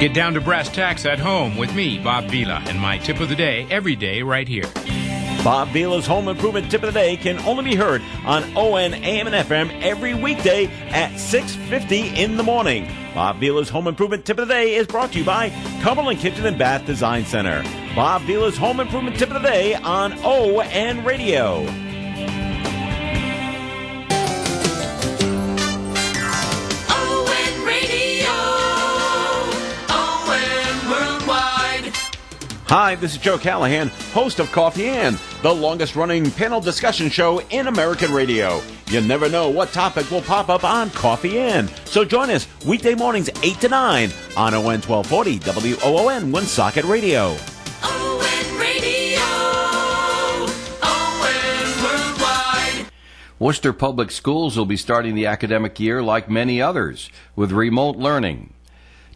Get down to brass tacks at home with me, Bob Vila, and my tip of the day every day right here. Bob Vila's Home Improvement Tip of the Day can only be heard on ON, AM, and FM every weekday at 6:50 in the morning. Bob Vila's Home Improvement Tip of the Day is brought to you by Cumberland Kitchen and Bath Design Center. Bob Vila's Home Improvement Tip of the Day on ON Radio. Hi, this is Joe Callahan, host of Coffee Ann, the longest-running panel discussion show in American radio. You never know what topic will pop up on Coffee Ann. So join us weekday mornings 8 to 9 on ON 1240 WOON Woonsocket Radio. ON Radio, ON Worldwide. Worcester Public Schools will be starting the academic year like many others, with remote learning.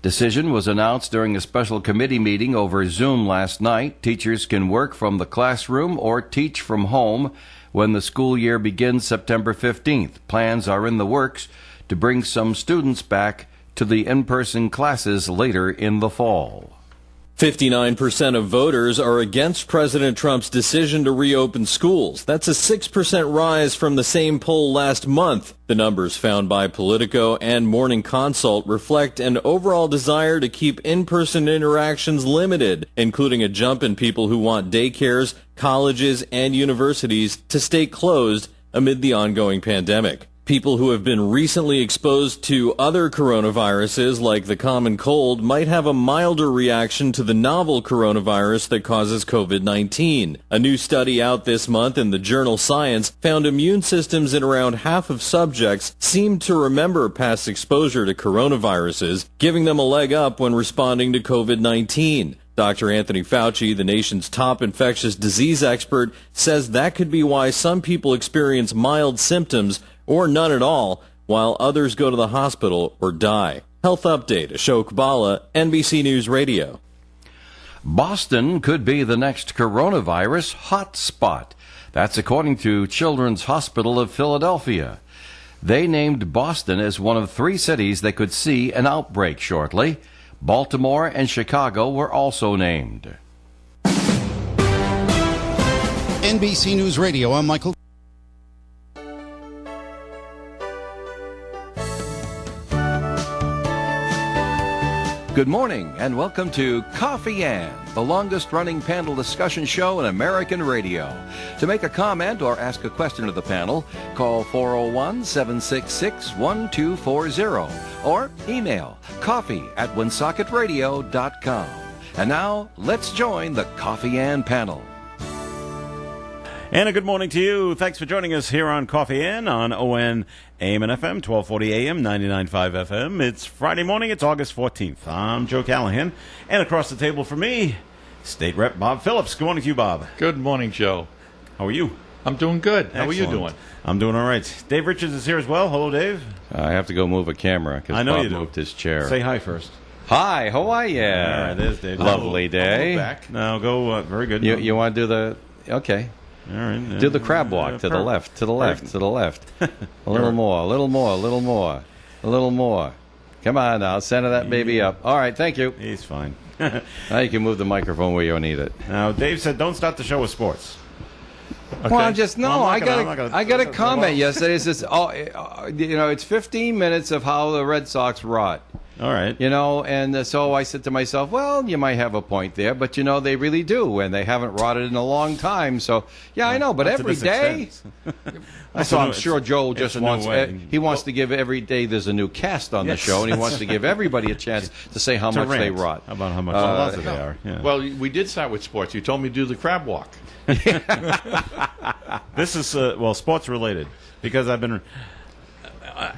Decision was announced during a special committee meeting over Zoom last night. Teachers can work from the classroom or teach from home when the school year begins September 15th. Plans are in the works to bring some students back to the in-person classes later in the fall. 59% of voters are against President Trump's decision to reopen schools. That's a 6% rise from the same poll last month. The numbers found by Politico and Morning Consult reflect an overall desire to keep in-person interactions limited, including a jump in people who want daycares, colleges, and universities to stay closed amid the ongoing pandemic. People who have been recently exposed to other coronaviruses like the common cold might have a milder reaction to the novel coronavirus that causes COVID-19. A new study out this month in the journal Science found immune systems in around half of subjects seemed to remember past exposure to coronaviruses, giving them a leg up when responding to COVID-19. Dr. Anthony Fauci, the nation's top infectious disease expert, says that could be why some people experience mild symptoms or none at all, while others go to the hospital or die. Health Update, Ashok Bala, NBC News Radio. Boston could be the next coronavirus hotspot. That's according to Children's Hospital of Philadelphia. They named Boston as one of 3 cities that could see an outbreak shortly. Baltimore and Chicago were also named. NBC News Radio, I'm Michael. Good morning and welcome to Coffee Ann, the longest-running panel discussion show in American radio. To make a comment or ask a question of the panel, call 401-766-1240 or email coffee@woonsocketradio.com. And now, let's join the Coffee Ann panel. And a good morning to you. Thanks for joining us here on Coffee Ann on ON AM and FM, 1240 AM, 99.5 FM. It's Friday morning. It's August 14th. I'm Joe Callahan. And across the table for me, State Rep Bob Phillips. Good morning to you, Bob. Good morning, Joe. How are you? I'm doing good. Excellent. How are you doing? I'm doing all right. Dave Richards is here as well. Hello, Dave. I have to go move a camera because Bob you moved his chair. Say hi first. Hi, how are you? There it is, Dave. Lovely day. I'll back. Now go. Very good. You want to do the... Okay. All right. Do the crab walk to the left, to the left, to the left. A little more, a little more, a little more, a little more. Come on now, center that baby up. All right, thank you. He's fine. Now you can move the microphone where you need it. Now, Dave said don't start the show with sports. Okay. Well, I got a comment yesterday. It says, it's 15 minutes of how the Red Sox rot. All right. And so I said to myself, well, you might have a point there, but, they really do, and they haven't rotted in a long time. So, yeah, I know, but every day. So I'm sure Joel just wants to give every day there's a new cast on the show, and he wants to give everybody a chance to say how much they rot. About how much they are. Yeah. Well, we did start with sports. You told me to do the crab walk. This is, sports related, because I've been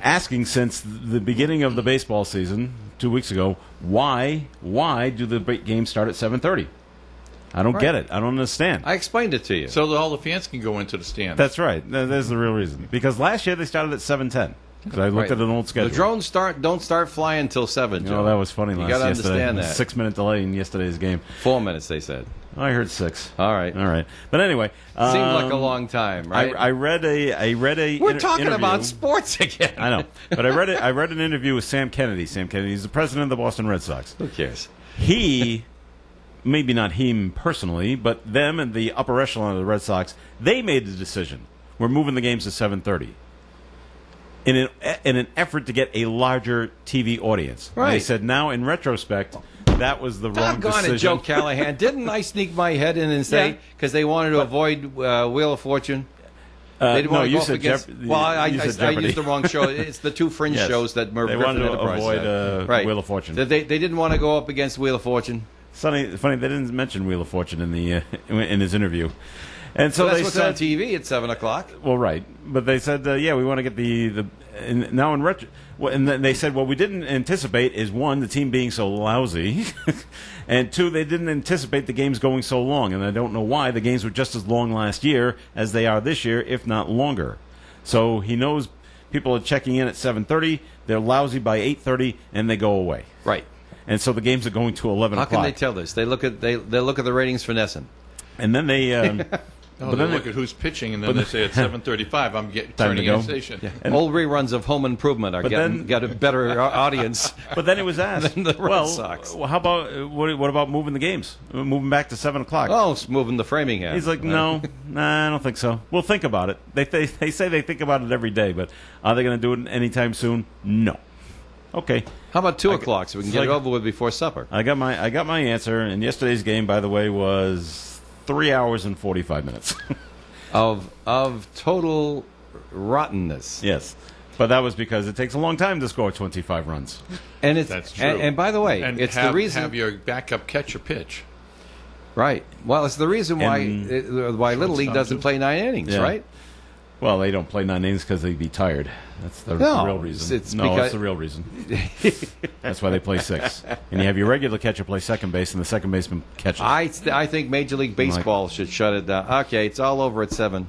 asking since the beginning of the baseball season 2 weeks ago, why do the games start at 7:30? I don't get it. I don't understand. I explained it to you. So that all the fans can go into the stands. That's right. There's the real reason. Because last year they started at 7:10. Because I looked at an old schedule. The drones don't start flying until 7. That was funny. You got to understand that. 6-minute delay in yesterday's game. 4 minutes, they said. I heard 6. All right. All right. But anyway, Seemed like a long time, right? I read a. We're talking interview. about sports again. I know, but I read an interview with Sam Kennedy. Sam Kennedy is the president of the Boston Red Sox. Who cares? He, maybe not him personally, but them and the upper echelon of the Red Sox, they made the decision. We're moving the games to 7:30 in an effort to get a larger TV audience. Right. They said now, in retrospect, that was the wrong Doggone decision. it, Joe Callahan. Didn't I sneak my head in and say, because they wanted to avoid Wheel of Fortune? They didn't no, want to you go up said against. Jeopardy. Well, I You said I Jeopardy. used the wrong show. It's the two fringe Yes. shows that Merv They Griffin wanted to Enterprise avoid had. Right. Wheel of Fortune. They didn't want to go up against Wheel of Fortune. Funny, they didn't mention Wheel of Fortune in the in his interview, and So so that's they what's said, on TV at 7 o'clock. well, right, but they said, yeah, we want to get the and now in retro, well, and then they said, what we didn't anticipate is, one, the team being so lousy, and two, they didn't anticipate the games going so long, and I don't know why. The games were just as long last year as they are this year, if not longer. So he knows people are checking in at 7:30, they're lousy by 8:30, and they go away. Right. And so the games are going to 11 How o'clock. can they tell this? They look at they look at the ratings for Nesson. And then they... No, But they then look they- at who's pitching, and then they say at 7:35, I'm Time to turning go. in a station. And- Old reruns of Home Improvement are But getting then- got a better audience. But then it was asked, Than the Red well, Sox. how about what about moving the games, moving back to 7 o'clock? Oh, it's moving the Framingham. He's like, no, nah, I don't think so. We'll think about it. They say they think about it every day, but are they going to do it anytime soon? No. Okay, How about 2 o'clock so we can it's get it like- over with before supper? I got my answer. And yesterday's game, by the way, was 3 hours and 45 minutes. Of total rottenness. Yes, but that was because it takes a long time to score 25 runs. And it's That's true. And by the way, And it's have, the reason. have your backup catcher pitch. Right. Well, it's the reason why And- why Little League Shortstop, doesn't too. play 9 innings, Yeah. right? Well, they don't play 9 innings because they'd be tired. That's the No, real reason. it's no, because- that's the real reason. That's why they play 6. And you have your regular catcher play second base, and the second baseman catches. I think Major League Baseball should shut it down. Okay, it's all over at 7.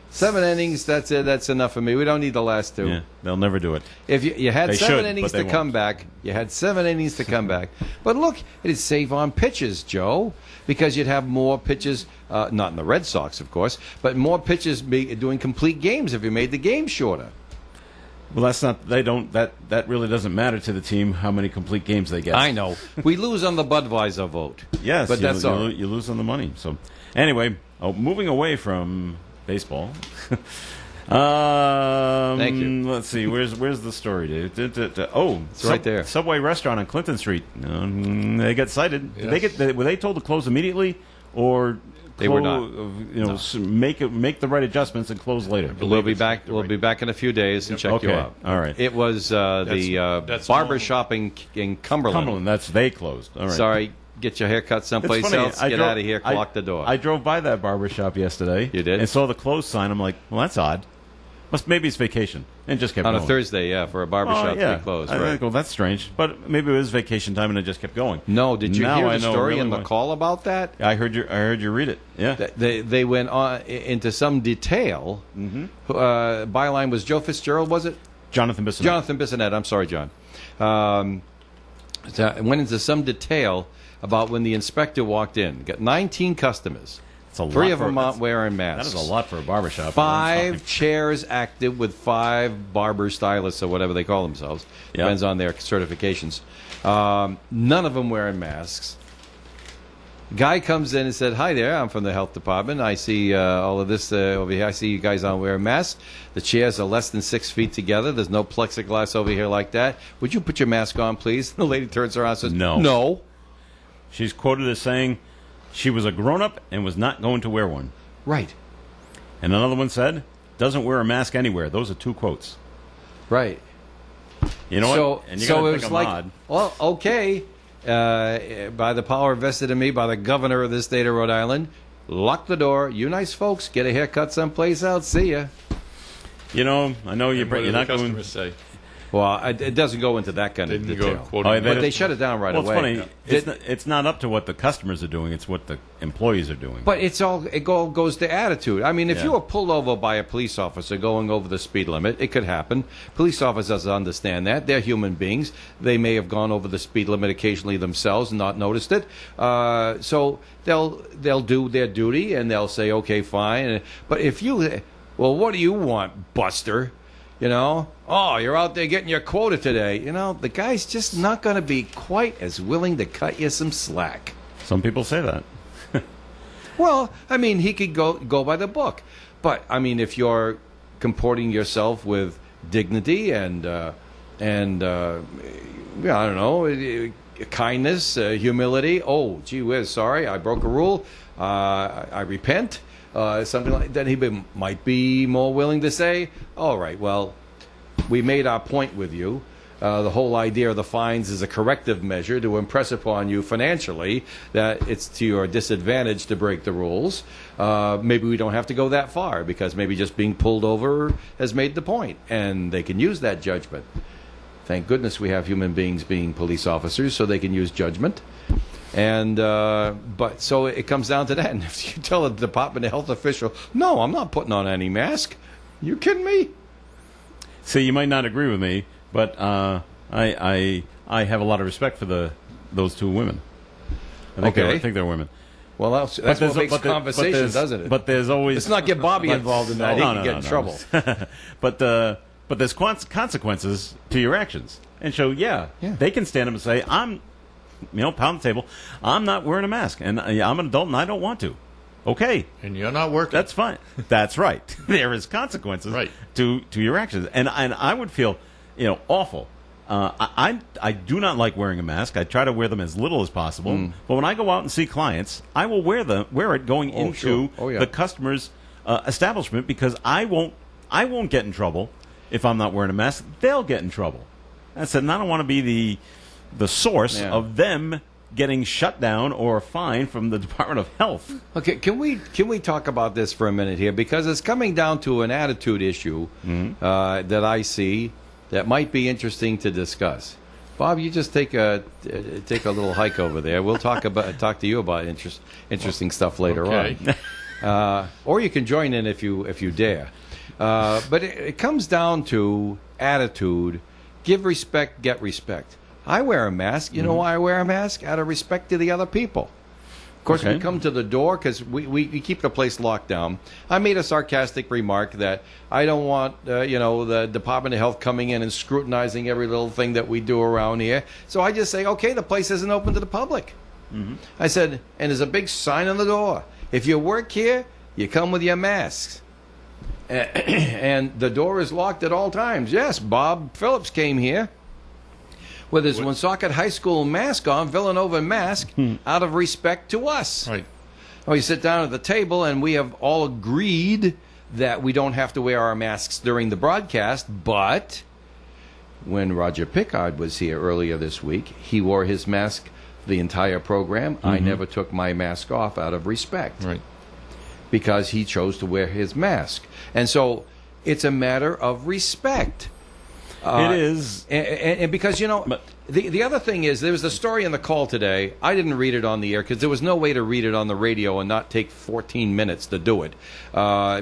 7 innings, that's it. That's enough for me. We don't need the last 2. Yeah, they'll never do it. If you had They 7 should, innings but they to come won't. back, you had 7 innings to come back. But look, it'd save on pitches, Joe, because you'd have more pitches, not in the Red Sox, of course, but more pitches doing complete games if you made the game shorter. Well, that's not. They don't. That really doesn't matter to the team how many complete games they get. I know. We lose on the Budweiser vote. Yes, but that's all. You lose on the money. So, anyway, moving away from baseball. Thank you. Let's see. Where's the story, dude? Oh, It's right there. Subway restaurant on Clinton Street. They got cited. Yes. Did they were they told to close immediately, or They were not. Make the right adjustments and close later? We'll be back. We'll be back in a few days and check you Okay. out. All right. It was that's barber normal. shop in Cumberland. Cumberland. They closed. All right. Sorry, get your hair cut It's someplace funny, else. Get out of here. Lock the door. I drove by that barber shop yesterday. You did? And saw the closed sign. I'm like, well, that's odd. Maybe it's vacation. And just kept on going. a Thursday, yeah, for a barber shop to be closed. I Right. think, well, that's strange. But maybe it was vacation time and it just kept going. No, did you Now hear I the know story really in the why. call about that? I heard you read it. Yeah. They went on into some detail. Mm-hmm. Byline was Joe Fitzgerald, was it? Jonathan Bissonnette. Jonathan Bissonnette. I'm sorry, John. Went into some detail about when the inspector walked in. Got 19 customers. It's a 3 lot of them for- aren't wearing masks. That is a lot for a barber shop. 5 chairs active with 5 barber stylists or whatever they call themselves. Yeah. Depends on their certifications. None of them wearing masks. Guy comes in and said, "Hi there, I'm from the health department. I see all of this over here. I see you guys aren't wearing masks. The chairs are less than 6 feet together. There's no plexiglass over here like that. Would you put your mask on, please?" The lady turns around and says, No. No. She's quoted as saying she was a grown-up and was not going to wear one. Right. And another one said, doesn't wear a mask anywhere. Those are 2 quotes. Right. You know so, what? And you so gotta it think was I'm like, odd. well, okay, by the power vested in me by the governor of this state of Rhode Island, lock the door. You nice folks, get a haircut someplace else. See ya. You know, I know And what you're do not the going. customers say? Well, it doesn't go into that kind of Didn't go detail. quoting. Oh, But they shut it down right Well, away. it's funny. It's not up to what the customers are doing. It's what the employees are doing. But it all goes to attitude. I mean, if Yeah. you were pulled over by a police officer going over the speed limit, it could happen. Police officers understand that. They're human beings. They may have gone over the speed limit occasionally themselves and not noticed it. So they'll do their duty and they'll say, okay, fine. But if well, what do you want, Buster? You know, oh, you're out there getting your quota today. You know, the guy's just not going to be quite as willing to cut you some slack. Some people say that. Well, I mean, he could go by the book, but I mean, if you're comporting yourself with dignity and yeah, I don't know, kindness, humility. Oh, gee whiz, sorry, I broke a rule. I repent. Something like that. He might be more willing to say, "All right, well, we made our point with you. The whole idea of the fines is a corrective measure to impress upon you financially that it's to your disadvantage to break the rules. Maybe we don't have to go that far because maybe just being pulled over has made the point, and they can use that judgment. Thank goodness we have human beings being police officers so they can use judgment. And but so it comes down to that. And if you tell a Department of Health official, "No, I'm not putting on any mask," you kidding me? See, you might not agree with me, but I have a lot of respect for those two women. I think they're women. Well, that's what makes conversation, doesn't it? But there's always Let's not get Bobby involved in that. He can get in trouble. But there's consequences to your actions, and so they can stand up and say, "I'm, pound the table. I'm not wearing a mask, and I'm an adult, and I don't want to." Okay, And you're not working. that's fine. That's right. There is consequences Right. to your actions, and I would feel awful. I do not like wearing a mask. I try to wear them as little as possible. But when I go out and see clients, I will wear it going into sure. Oh, yeah. the customer's establishment because I won't get in trouble if I'm not wearing a mask. They'll get in trouble. I said, and I don't want to be the source of them getting shut down or fined from the Department of Health. Okay, can we talk about this for a minute here, because it's coming down to an attitude issue that I see that might be interesting to discuss. Bob, you just take a little hike over there. We'll talk to you about interesting stuff later Okay. on, or you can join in if you dare. But it comes down to attitude. Give respect, get respect. I wear a mask. You know why I wear a mask? Out of respect to the other people. Of course, Okay. we come to the door because we keep the place locked down. I made a sarcastic remark that I don't want the Department of Health coming in and scrutinizing every little thing that we do around here. So I just say, okay, the place isn't open to the public. I said, and there's a big sign on the door. If you work here, you come with your masks. And the door is locked at all times. Yes, Bob Phillips came here with his Woonsocket High School mask on, Villanova mask, out of respect to us. Right. We sit down at the table, and we have all agreed that we don't have to wear our masks during the broadcast, but when Roger Pickard was here earlier this week, he wore his mask the entire program. I never took my mask off out of respect. Right. Because he chose to wear his mask. And so it's a matter of respect. It is. And because, the other thing is, there was a story in the call today. I didn't read it on the air because there was no way to read it on the radio and not take 14 minutes to do it.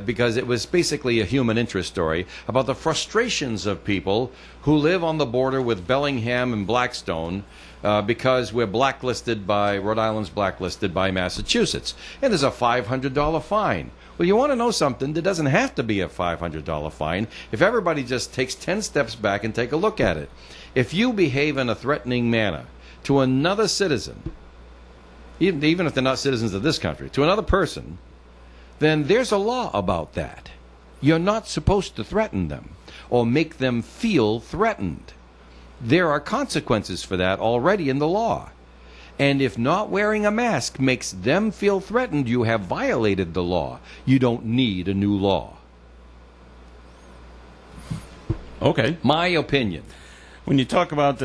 Because it was basically a human interest story about the frustrations of people who live on the border with Bellingham and Blackstone because we're blacklisted by, Rhode Island's blacklisted by Massachusetts. And there's a $500 fine. Well, you want to know something? There doesn't have to be a $500 fine if everybody just takes 10 steps back and take a look at it. If you behave in a threatening manner to another citizen, even if they're not citizens of this country, to another person, then there's a law about that. You're not supposed to threaten them or make them feel threatened. There are consequences for that already in the law. And if not wearing a mask makes them feel threatened, you have violated the law. You don't need a new law. Okay. My opinion. When you talk about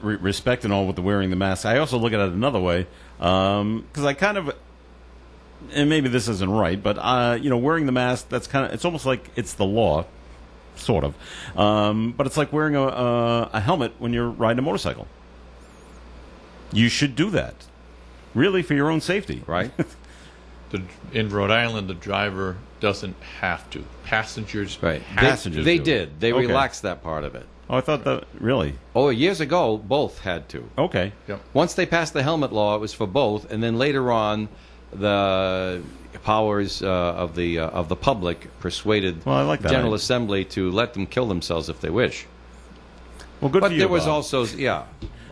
respect and all with the wearing the mask, I also look at it another way because I kind of, and maybe this isn't right, but wearing the mask, it's almost like it's the law. sort of. But it's like wearing a helmet when you're riding a motorcycle. You should do that, really, for your own safety. Right? In Rhode Island, the driver doesn't have to. Passengers Right. passengers They do. did. They Okay. relaxed that part of it. Oh, I thought that, really? Oh, years ago, both had to. Okay. Yep. Once they passed the helmet law, it was for both, and then later on, the powers of the public persuaded Well, I like that General idea. Assembly to let them kill themselves if they wish. Well, good But for you, there was Bob. also, yeah.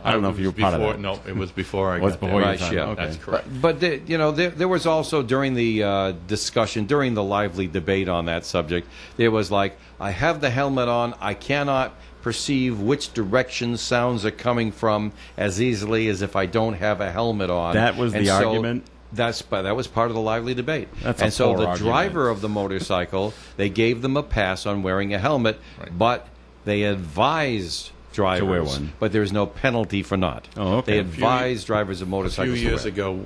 I don't know if you were part of that. No, it was before I Was got before there. your time. yeah. Okay. That's correct. But there was also during the lively debate on that subject, there was like, I have the helmet on, I cannot perceive which direction sounds are coming from as easily as if I don't have a helmet on. That was And the so argument? That was part of the lively debate. That's a and so poor the argument. driver of the motorcycle, they gave them a pass on wearing a helmet, Right. but they advised drivers wear one. but there's no penalty for not. Oh, okay. They A few- advise drivers of A few motorcycles. to years wear. ago,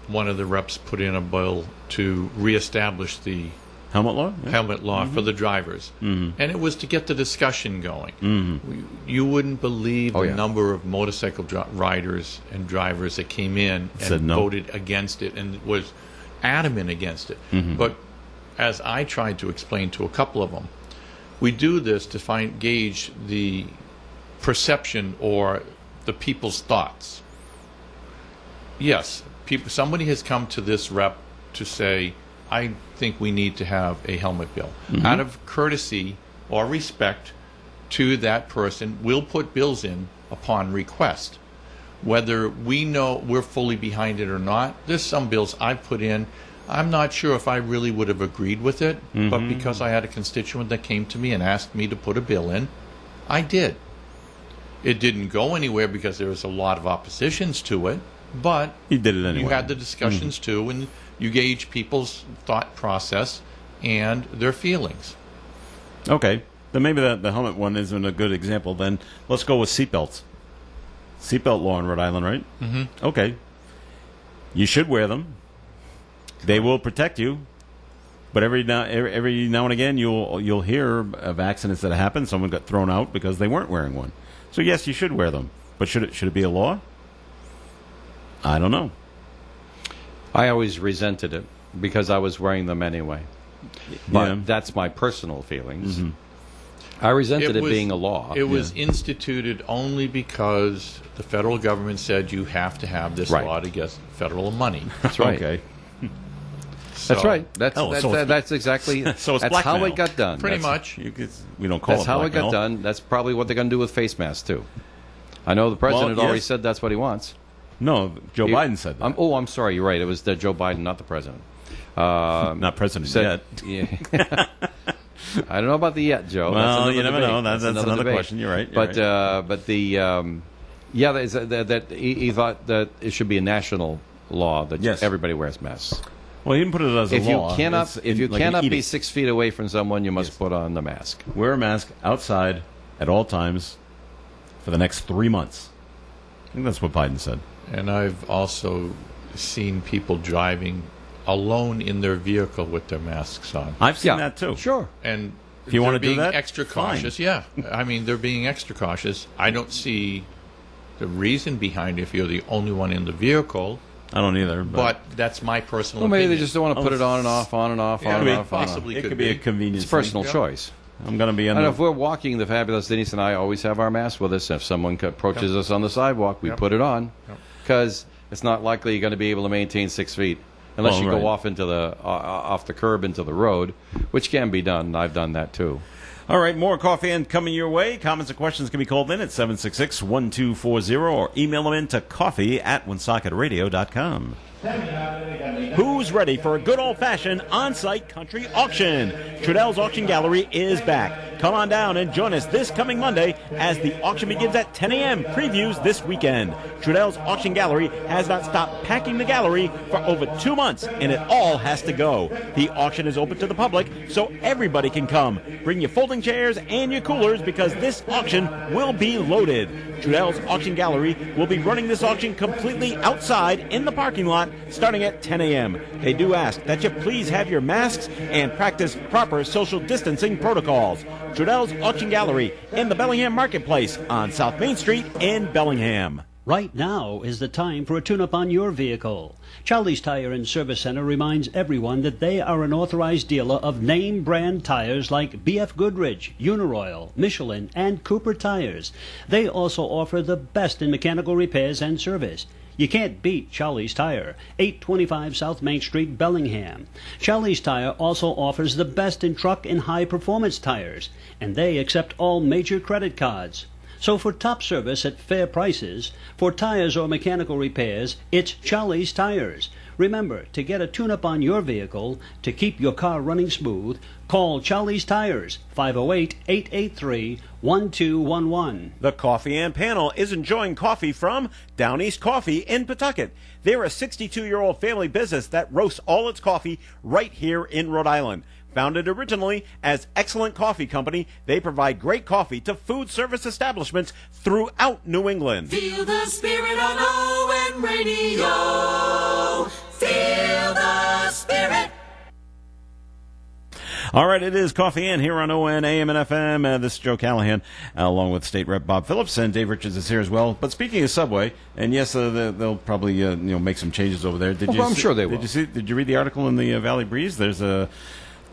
one of the reps put in a bill to reestablish the Helmet law? Yeah. helmet law for the drivers, and it was to get the discussion going. You wouldn't believe Oh, the yeah. number of motorcycle riders and drivers that came in and Said no. voted against it and was adamant against it. But as I tried to explain to a couple of them, we do this to gauge the perception or the people's thoughts. Yes, somebody has come to this rep to say, I think we need to have a helmet bill. Out of courtesy or respect to that person, we'll put bills in upon request. Whether we know we're fully behind it or not, there's some bills I've put in. I'm not sure if I really would have agreed with it, but because I had a constituent that came to me and asked me to put a bill in, I did. It didn't go anywhere because there was a lot of oppositions to it, but He did it anyway. you had the discussions too, and you gauge people's thought process and their feelings. Okay. Then maybe the helmet one isn't a good example. Then let's go with seatbelts. Seatbelt law in Rhode Island, right? Mm-hmm. Okay. You should wear them. They will protect you. But every now and again, you'll hear of accidents that happen. Someone got thrown out because they weren't wearing one. So yes, you should wear them. But should it be a law? I don't know. I always resented it because I was wearing them anyway. But Yeah. that's my personal feelings. I resented it being a law. It was instituted only because the federal government said you have to have this Right. law to get federal money. That's right. Okay. That's So, right. That's Oh, so it's- that's exactly so it's that's how blackmail. it got done. Pretty That's- much. We don't call That's it how it blackmail. got done. That's probably what they're going to do with face masks too. I know the president Well, already yes. said that's what he wants. No, Joe He- Biden said that. I'm sorry. You're right. It was Joe Biden, not the president. Not president Said, yet. yeah. I don't know about the yet, Joe. Well, That's another you never debate. know. That's another debate. question. You're right. You're But the yeah, that he thought that it should be a national law that Yes. everybody wears masks. Well, he didn't put it as a If you law. cannot, It's if you like an cannot be edict. 6 feet away from someone, you must put on the mask. Wear a mask outside at all times for the next 3 months. I think that's what Biden said. And I've also seen people driving alone in their vehicle with their masks on. I've seen Yeah, that too. Sure. And If you wanna they're do being that, extra fine. cautious. Yeah, I mean they're being extra cautious. I don't see the reason behind it if you're the only one in the vehicle, I don't either. but that's my personal. Well, maybe they opinion. just don't want to put it on and off, on and off, Yeah, on and it off, on and off. possibly it could could be a be. convenience. It's personal thing. choice. I'm going to be I on don't know the. if we're walking, the fabulous Denise and I always have our masks with us. If someone approaches us on the sidewalk, we put it on because it's not likely you're going to be able to maintain 6 feet unless Well, you right. go off into the off the curb into the road, which can be done. I've done that too. All right, more Coffee and coming your way. Comments and questions can be called in at 766-1240 or email them in to coffee@wonsocketradio.com. Who's ready for a good old-fashioned on-site country auction? Trudell's Auction Gallery is back. Come on down and join us this coming Monday as the auction begins at 10 a.m. Previews this weekend. Trudell's Auction Gallery has not stopped packing the gallery for over 2 months, and it all has to go. The auction is open to the public, so everybody can come. Bring your folding chairs and your coolers because this auction will be loaded. Trudell's Auction Gallery will be running this auction completely outside in the parking lot starting at 10 a.m. They do ask that you please have your masks and practice proper social distancing protocols. Trudell's Auction Gallery in the Bellingham Marketplace on South Main Street in Bellingham. Right now is the time for a tune-up on your vehicle. Charlie's Tire and Service Center reminds everyone that they are an authorized dealer of name brand tires like BF Goodrich, Uniroyal, Michelin, and Cooper tires. They also offer the best in mechanical repairs and service. You can't beat Charlie's Tire, 825 South Main Street, Bellingham. Charlie's Tire also offers the best in truck and high-performance tires, and they accept all major credit cards. So for top service at fair prices, for tires or mechanical repairs, it's Charlie's Tires. Remember, to get a tune-up on your vehicle, to keep your car running smooth, call Charlie's Tires, 508-883-1211. The Coffee and Panel is enjoying coffee from Down East Coffee in Pawtucket. They're a 62-year-old family business that roasts all its coffee right here in Rhode Island. Founded originally as Excellent Coffee Company, they provide great coffee to food service establishments throughout New England. Feel the spirit on ON Radio. Feel the spirit. All right, it is Coffee In here on ON, AM, and FM. This is Joe Callahan, along with State Rep Bob Phillips, and Dave Richards is here as well. But speaking of Subway, and yes, they'll probably make some changes over there. I'm sure they will. Did you read the article in the Valley Breeze? There's a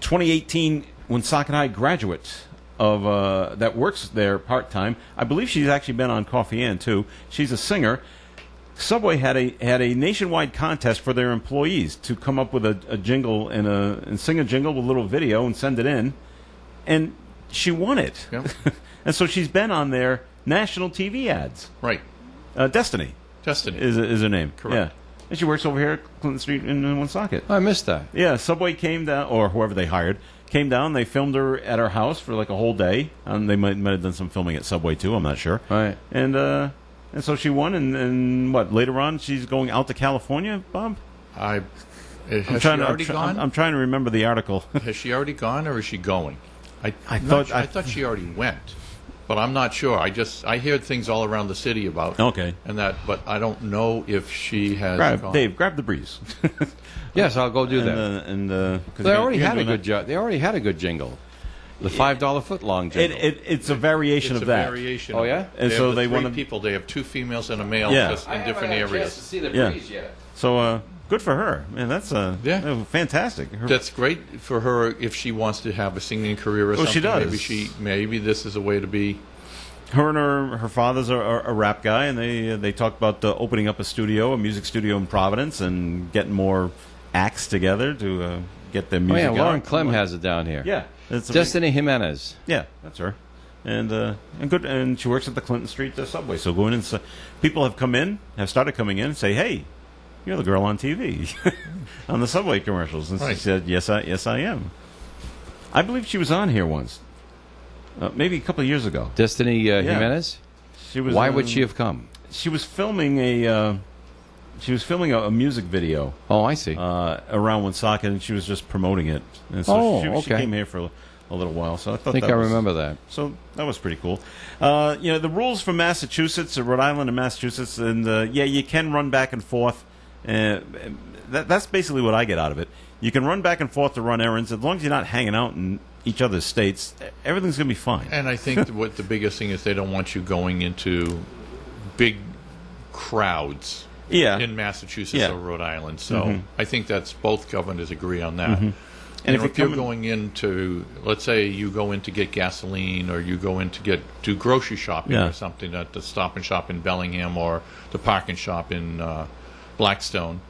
2018 Woonsocket High graduate of that works there part-time. I believe she's actually been on Coffee In, too. She's a singer. Subway had a nationwide contest for their employees to come up with a jingle and sing a jingle with a little video and send it in, and she won it. Yep. And so she's been on their national TV ads. Right. Destiny is her name. Correct. Yeah. And she works over here at Clinton Street in Woonsocket. I missed that. Yeah, Subway came down, or whoever they hired, came down. They filmed her at her house for like a whole day. They might have done some filming at Subway, too. I'm not sure. Right. And so she won, and what, later on she's going out to California, Bob? Has she already gone? I'm trying to remember the article. Has she already gone, or is she going? I thought she already went, but I'm not sure. I heard things all around the city about Okay. and that, but I don't know if she has gone. Dave, grab the breeze. Yes, I'll go do that. They already had a good They already had a good jingle. The $5 footlong jingle. It's a variation It's of a that. variation. Oh, of yeah? it. And They so have they three wanna- people. They have two females and a male, Yeah. just in different areas. see the Yeah. breeze yet. So good for her. Man, that's fantastic. That's great for her if she wants to have a singing career or Well, something. she does. Maybe this is a way to be. Her and her father's a rap guy, and they talked about opening up a music studio in Providence, and getting more acts together to get their Oh, music yeah, out. Lauren Clem has it down here. Yeah, it's a Destiny Jimenez. Yeah, that's her, and good. And she works at the Clinton Street Subway. So go in and people have started coming in and say, "Hey, you're the girl on TV on the Subway commercials." And Right. she said, "Yes, I am." I believe she was on here once, maybe a couple of years ago. Destiny Jimenez? She was. Why would she have come? She was filming a music video. Oh, I see. Around Woonsocket, and she was just promoting it. And so Oh, she okay. came here for a little while. So I thought I think that I was, remember that. So that was pretty cool. The rules for Massachusetts, Rhode Island, and Massachusetts, and you can run back and forth. That's basically what I get out of it. You can run back and forth to run errands as long as you're not hanging out in each other's states. Everything's going to be fine. And I think what the biggest thing is they don't want you going into big crowds. Yeah. In Massachusetts Yeah. or Rhode Island. So I think that's both governors agree on that. And And if if you're coming- going into, let's say you go in to get gasoline, or you go in to do grocery shopping Yeah. or something at the Stop and Shop in Bellingham or the Park and Shop in Blackstone,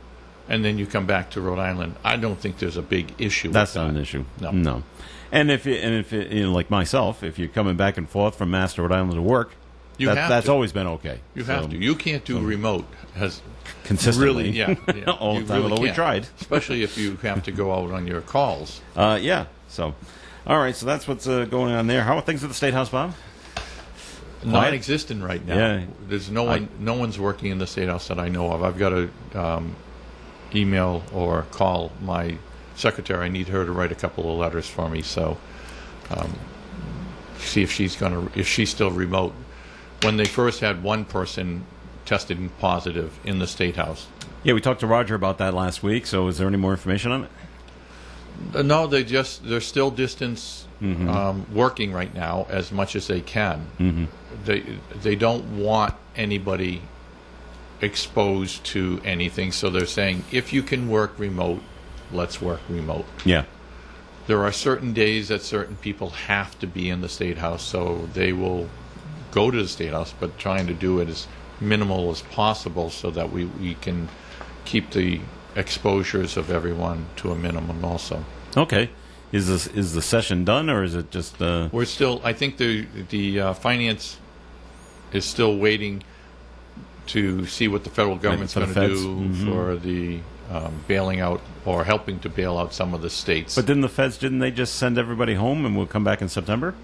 and then you come back to Rhode Island, I don't think there's a big issue. That's with not that. an issue. No. And if like myself, if you're coming back and forth from Mass to Rhode Island to work, You have that's to. always been okay. You have to. You can't do remote. Consistently. Really, yeah. All the You time, although we can't. tried. Especially if you have to go out on your calls. Yeah. So, all right. So that's what's going on there. How are things at the State House, Bob? Non-existent right now. Yeah. There's no one. No one's working in the State House that I know of. I've got to email or call my secretary. I need her to write a couple of letters for me. So, see if she's still remote. When they first had one person tested positive in the State House. Yeah, we talked to Roger about that last week. So, is there any more information on it? No, they're still distance working right now as much as they can. They don't want anybody exposed to anything, so they're saying, if you can work remote, let's work remote. Yeah. There are certain days that certain people have to be in the State House, so they will go to the State House, but trying to do it as minimal as possible so that we can keep the exposures of everyone to a minimum also. Okay. Is the session done, or is it just... We're still, I think the finance is still waiting to see what the federal government's going to do for the bailing out or helping to bail out some of the states. But didn't they just send everybody home and we'll come back in September?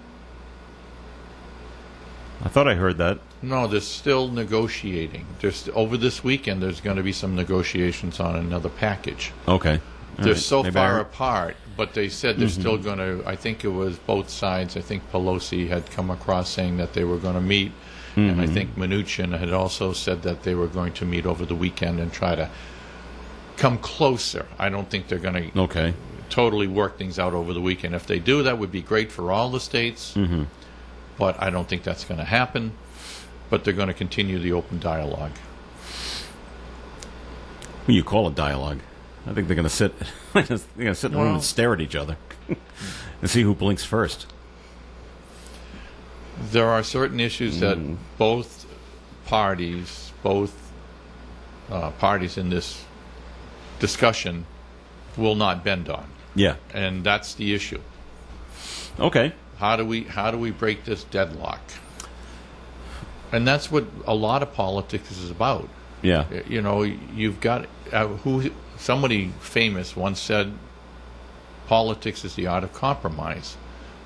I thought I heard that. No, they're still negotiating. Over this weekend, there's going to be some negotiations on another package. Okay. They're so far apart, but they said they're still going to, I think it was both sides. I think Pelosi had come across saying that they were going to meet, and I think Mnuchin had also said that they were going to meet over the weekend and try to come closer. I don't think they're going to totally work things out over the weekend. If they do, that would be great for all the states, but I don't think that's going to happen. But they're going to continue the open dialogue. When you call it dialogue, I think they're going to sit. They're going to sit in the room and stare at each other and see who blinks first. There are certain issues that both parties in this discussion will not bend on. Yeah, and that's the issue. Okay. How do we break this deadlock? And that's what a lot of politics is about. Yeah. You know, you've got somebody famous once said, politics is the art of compromise.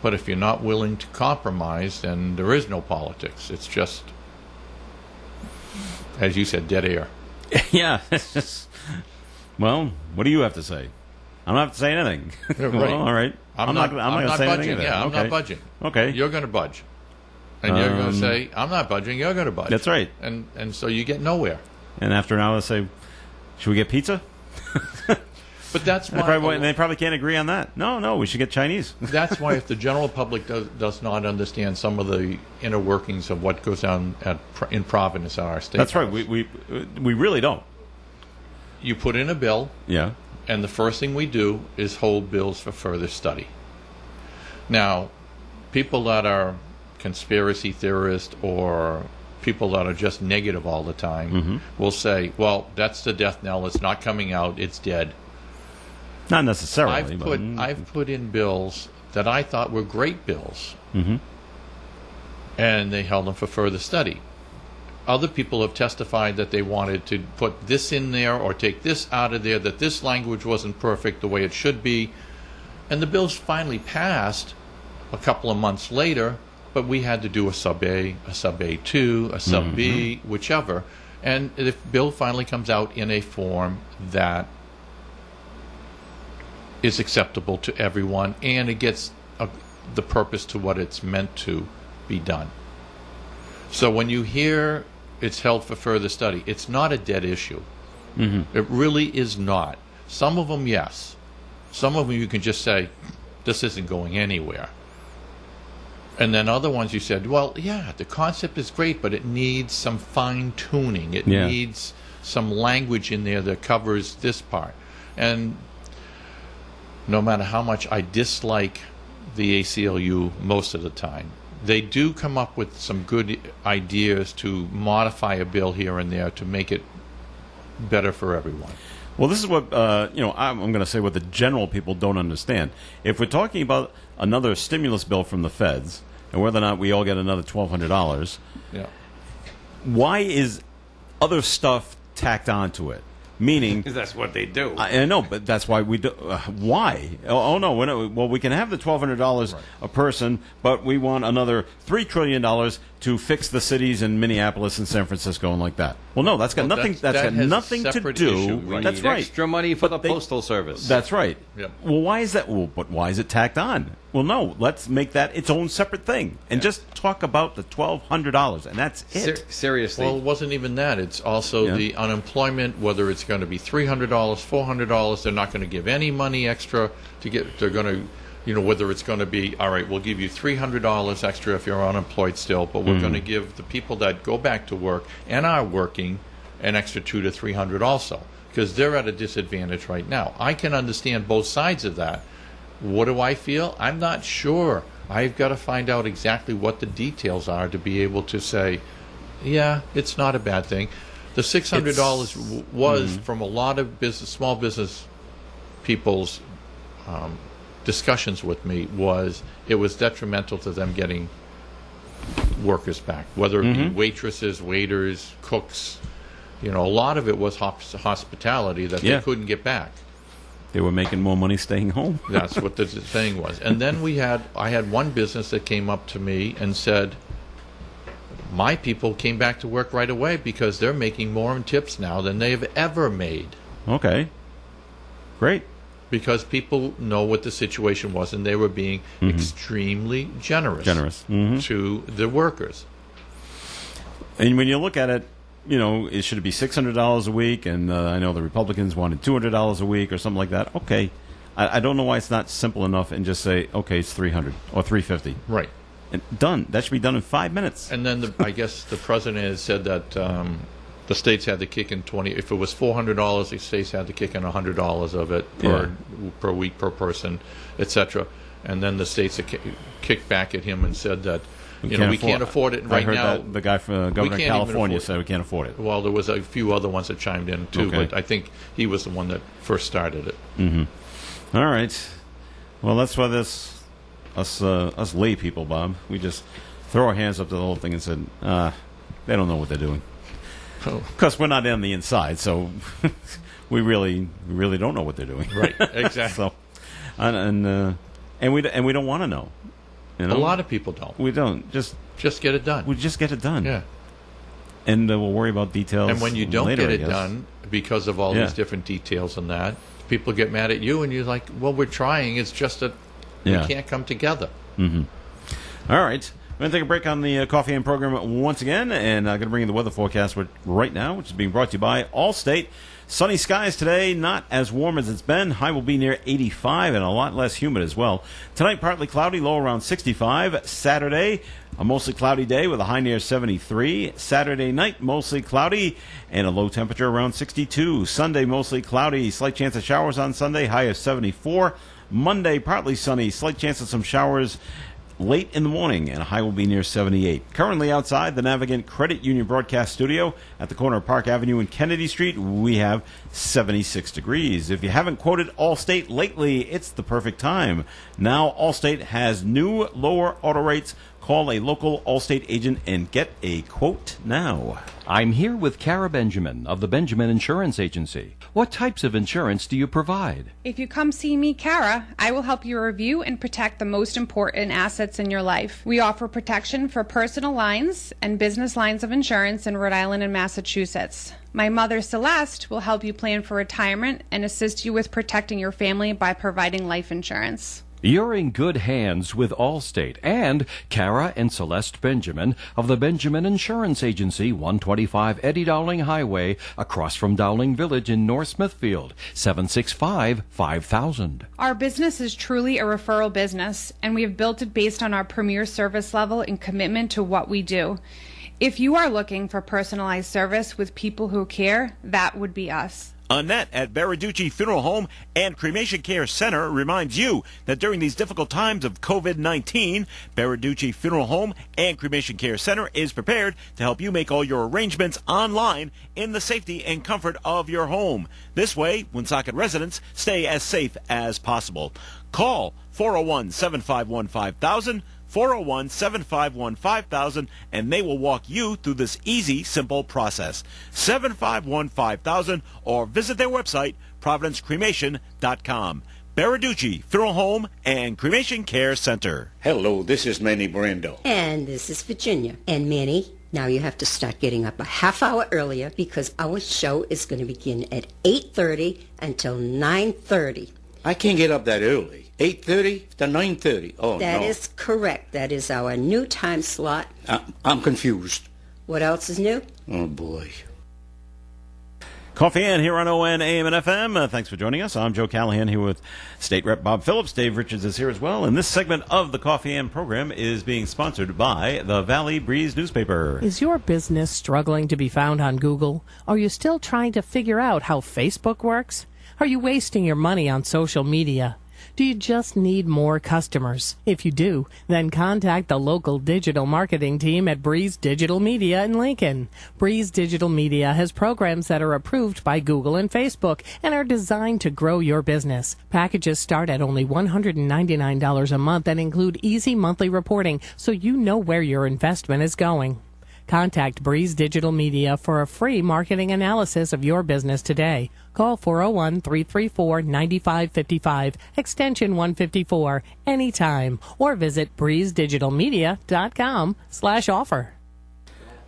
But if you're not willing to compromise, then there is no politics. It's just, as you said, dead air. Yeah. Well, what do you have to say? I don't have to say anything. Yeah, right. Well, all right. I'm not going to say budging. anything. Yeah, I'm Okay. not budging. Okay. You're going to budge. And you're going to say, I'm not budging, you're going to budge. That's right. And so you get nowhere. And after an hour, they say, should we get pizza? But that's why they probably can't agree on that. No, we should get Chinese. That's why if the general public does not understand some of the inner workings of what goes on in Providence at our state. That's right. We really don't. You put in a bill. Yeah. And the first thing we do is hold bills for further study. Now, people that are conspiracy theorists or people that are just negative all the time will say, well, that's the death knell. It's not coming out. It's dead. Not necessarily. I've put in bills that I thought were great bills. And they held them for further study. Other people have testified that they wanted to put this in there or take this out of there, that this language wasn't perfect the way it should be. And the bills finally passed a couple of months later, but we had to do a sub A, a sub A2, a sub B, whichever. And the bill finally comes out in a form that is acceptable to everyone, and it gets the purpose to what it's meant to be done. So when you hear it's held for further study, it's not a dead issue. It really is not. Some of them, yes. Some of them you can just say, this isn't going anywhere. And then other ones you said, well, yeah, the concept is great, but it needs some fine-tuning. It needs some language in there that covers this part. And no matter how much I dislike the ACLU most of the time, they do come up with some good ideas to modify a bill here and there to make it better for everyone. Well, this is what, I'm going to say what the general people don't understand. If we're talking about another stimulus bill from the feds, and whether or not we all get another $1,200, why is other stuff tacked onto it? Meaning, that's what they do. I know, but that's why we do. Why? Oh no! Well, we can have the $1,200 a person, but we want another $3 trillion to fix the cities in Minneapolis and San Francisco and like that. Well, no, that's got nothing. That's got nothing to do. Issue, That's right. Extra money for the postal service. That's right. Yep. Well, why is that? Well, but why is it tacked on? Well, no. Let's make that its own separate thing and just talk about the $1,200, and that's it. Seriously. Well, it wasn't even that. It's also the unemployment, whether it's going to be $300, $400. They're not going to give any money extra to get. They're going to whether it's going to be, all right, we'll give you $300 extra if you're unemployed still, but we're going to give the people that go back to work and are working an extra $200 to $300 also, because they're at a disadvantage right now. I can understand both sides of that. What do I feel? I'm not sure. I've got to find out exactly what the details are to be able to say, yeah, it's not a bad thing. The $600 was, from a lot of small business people's discussions with me, it was detrimental to them getting workers back, whether it be waitresses, waiters, cooks. A lot of it was hospitality that they couldn't get back. They were making more money staying home. That's what the thing was. And then I had one business that came up to me and said, my people came back to work right away because they're making more in tips now than they've ever made. Okay. Great. Because people know what the situation was, and they were being extremely generous to the workers. And when you look at it, it should be $600 a week, and I know the Republicans wanted $200 a week or something like that. Okay. I don't know why it's not simple enough and just say, okay, it's $300 or $350. Right. And done. That should be done in 5 minutes. And then I guess the president has said that the states had to kick in if it was $400, the states had to kick in $100 of it per week per person, etc. And then the states kicked back at him and said that we can't afford it right now. I heard that the guy from Governor of California said we can't afford it. Well, there was a few other ones that chimed in too, but I think he was the one that first started it. All right. Well, that's why us lay people, Bob, we just throw our hands up to the whole thing and said, they don't know what they're doing. Because we're not on the inside, so we really don't know what they're doing. Right, exactly. And we don't want to know. A lot of people don't. We don't. Just get it done. We just get it done. Yeah. And we'll worry about details. And when you don't later, get it done because of all these different details and that, people get mad at you, and you're like, well, we're trying. It's just that we can't come together. All right. We're going to take a break on the Coffee and program once again, and I'm going to bring you the weather forecast right now, which is being brought to you by Allstate. Sunny skies today, not as warm as it's been. High will be near 85 and a lot less humid as well. Tonight, partly cloudy, low around 65. Saturday, a mostly cloudy day with a high near 73. Saturday night, mostly cloudy and a low temperature around 62. Sunday, mostly cloudy, slight chance of showers on Sunday, high of 74. Monday, partly sunny, slight chance of some showers late in the morning, and a high will be near 78. Currently outside the Navigant Credit Union broadcast studio at the corner of Park Avenue and Kennedy Street, we have 76 degrees. If you haven't quoted Allstate lately, it's the perfect time. Now Allstate has new lower auto rates. Call a local Allstate agent and get a quote now. I'm here with Kara Benjamin of the Benjamin Insurance Agency. What types of insurance do you provide? If you come see me, Kara, I will help you review and protect the most important assets in your life. We offer protection for personal lines and business lines of insurance in Rhode Island and Massachusetts. My mother, Celeste, will help you plan for retirement and assist you with protecting your family by providing life insurance. You're in good hands with Allstate and Kara and Celeste Benjamin of the Benjamin Insurance Agency, 125 Eddie Dowling Highway, across from Dowling Village in North Smithfield, 765-5000. Our business is truly a referral business, and we have built it based on our premier service level and commitment to what we do. If you are looking for personalized service with people who care, that would be us. Annette at Baraducci Funeral Home and Cremation Care Center reminds you that during these difficult times of COVID-19, Baraducci Funeral Home and Cremation Care Center is prepared to help you make all your arrangements online in the safety and comfort of your home. This way, Woonsocket residents stay as safe as possible. Call 401-751-5000, 401-751-5000, and they will walk you through this easy, simple process. 751-5000, or visit their website, providencecremation.com. Baraducci Funeral Home and Cremation Care Center. Hello, this is Manny Brando. And this is Virginia. And Manny, now you have to start getting up a half hour earlier because our show is going to begin at 8:30 until 9:30. I can't get up that early. 8:30 to 9:30. Oh, That no. is correct. That is our new time slot. I'm confused. What else is new? Oh, boy. Coffee In here on ON, AM, and FM. Thanks for joining us. I'm Joe Callahan here with State Rep Bob Phillips. Dave Richards is here as well. And this segment of the Coffee In program is being sponsored by the Valley Breeze newspaper. Is your business struggling to be found on Google? Are you still trying to figure out how Facebook works? Are you wasting your money on social media? Do you just need more customers? If you do, then contact the local digital marketing team at Breeze Digital Media in Lincoln. Breeze Digital Media has programs that are approved by Google and Facebook and are designed to grow your business. Packages start at only $199 a month and include easy monthly reporting so you know where your investment is going. Contact Breeze Digital Media for a free marketing analysis of your business today. Call 401-334-9555, extension 154, anytime, or visit breezedigitalmedia.com/offer.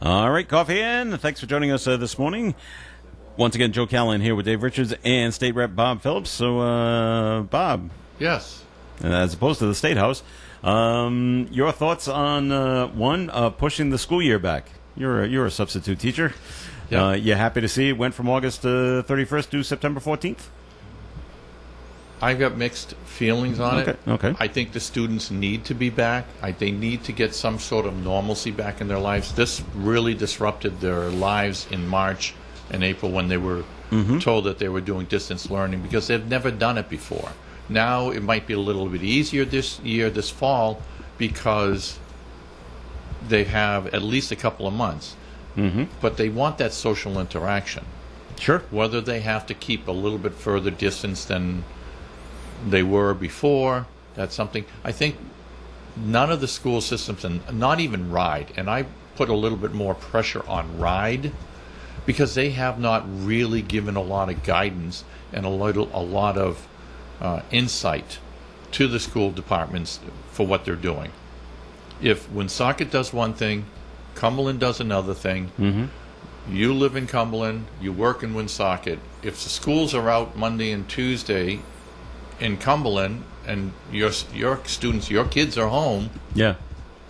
All right, Coffee In. Thanks for joining us this morning. Once again, Joe Callahan here with Dave Richards and State Rep Bob Phillips. So, Bob. Yes. As opposed to the State House, your thoughts on pushing the school year back? You're a substitute teacher. Yep. You happy to see it went from August 31st to September 14th? I've got mixed feelings on it. Okay. I think the students need to be back. They need to get some sort of normalcy back in their lives. This really disrupted their lives in March and April when they were told that they were doing distance learning because they've never done it before. Now it might be a little bit easier this year, this fall, because they have at least a couple of months. But they want that social interaction. Sure. Whether they have to keep a little bit further distance than they were before, that's something. I think none of the school systems, and not even RIDE, and I put a little bit more pressure on RIDE because they have not really given a lot of guidance and a lot of insight to the school departments for what they're doing. If Woonsocket does one thing, Cumberland does another thing. You live in Cumberland, you work in Woonsocket. If the schools are out Monday and Tuesday in Cumberland and your students, your kids are home,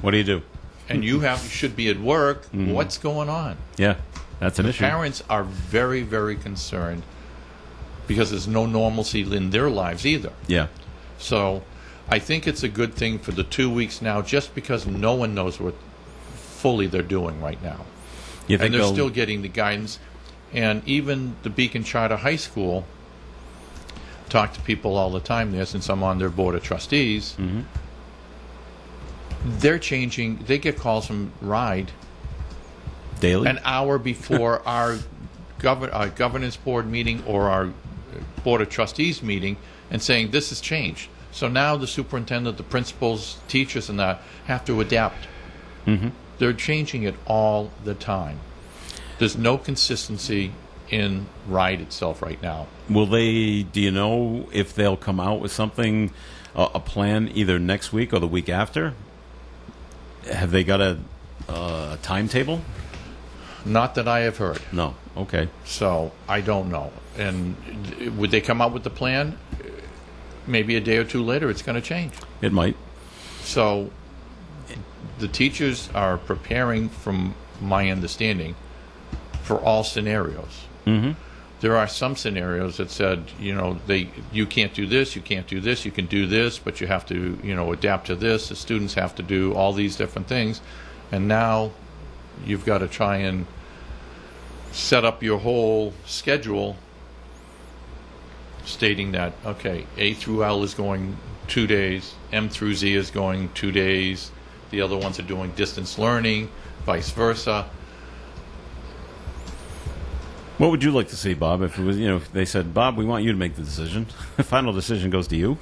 what do you do? And you should be at work, what's going on? Yeah, that's an issue. Parents are very, very concerned because there's no normalcy in their lives either. Yeah. So I think it's a good thing for the 2 weeks now just because no one knows what fully they're doing right now. You think and they're still getting the guidance. And even the Beacon Charter High School, talk to people all the time there since I'm on their board of trustees, they're changing. They get calls from RIDE daily, an hour before our governance board meeting or our board of trustees meeting, and saying this has changed. So now the superintendent, the principals, teachers, and that have to adapt. They're changing it all the time. There's no consistency in RIDE itself right now. Do you know if they'll come out with something, a plan either next week or the week after? Have they got a timetable? Not that I have heard. No. Okay. So I don't know. And would they come out with the plan? Maybe a day or two later it's going to change. It might. So the teachers are preparing, from my understanding, for all scenarios. There are some scenarios that said, you can't do this, you can't do this, you can do this, but you have to, adapt to this. The students have to do all these different things. And now you've got to try and set up your whole schedule stating that, okay, A through L is going 2 days, M through Z is going 2 days, the other ones are doing distance learning, vice versa. What would you like to see, Bob, if it was, if they said, Bob, we want you to make the decision. The final decision goes to you.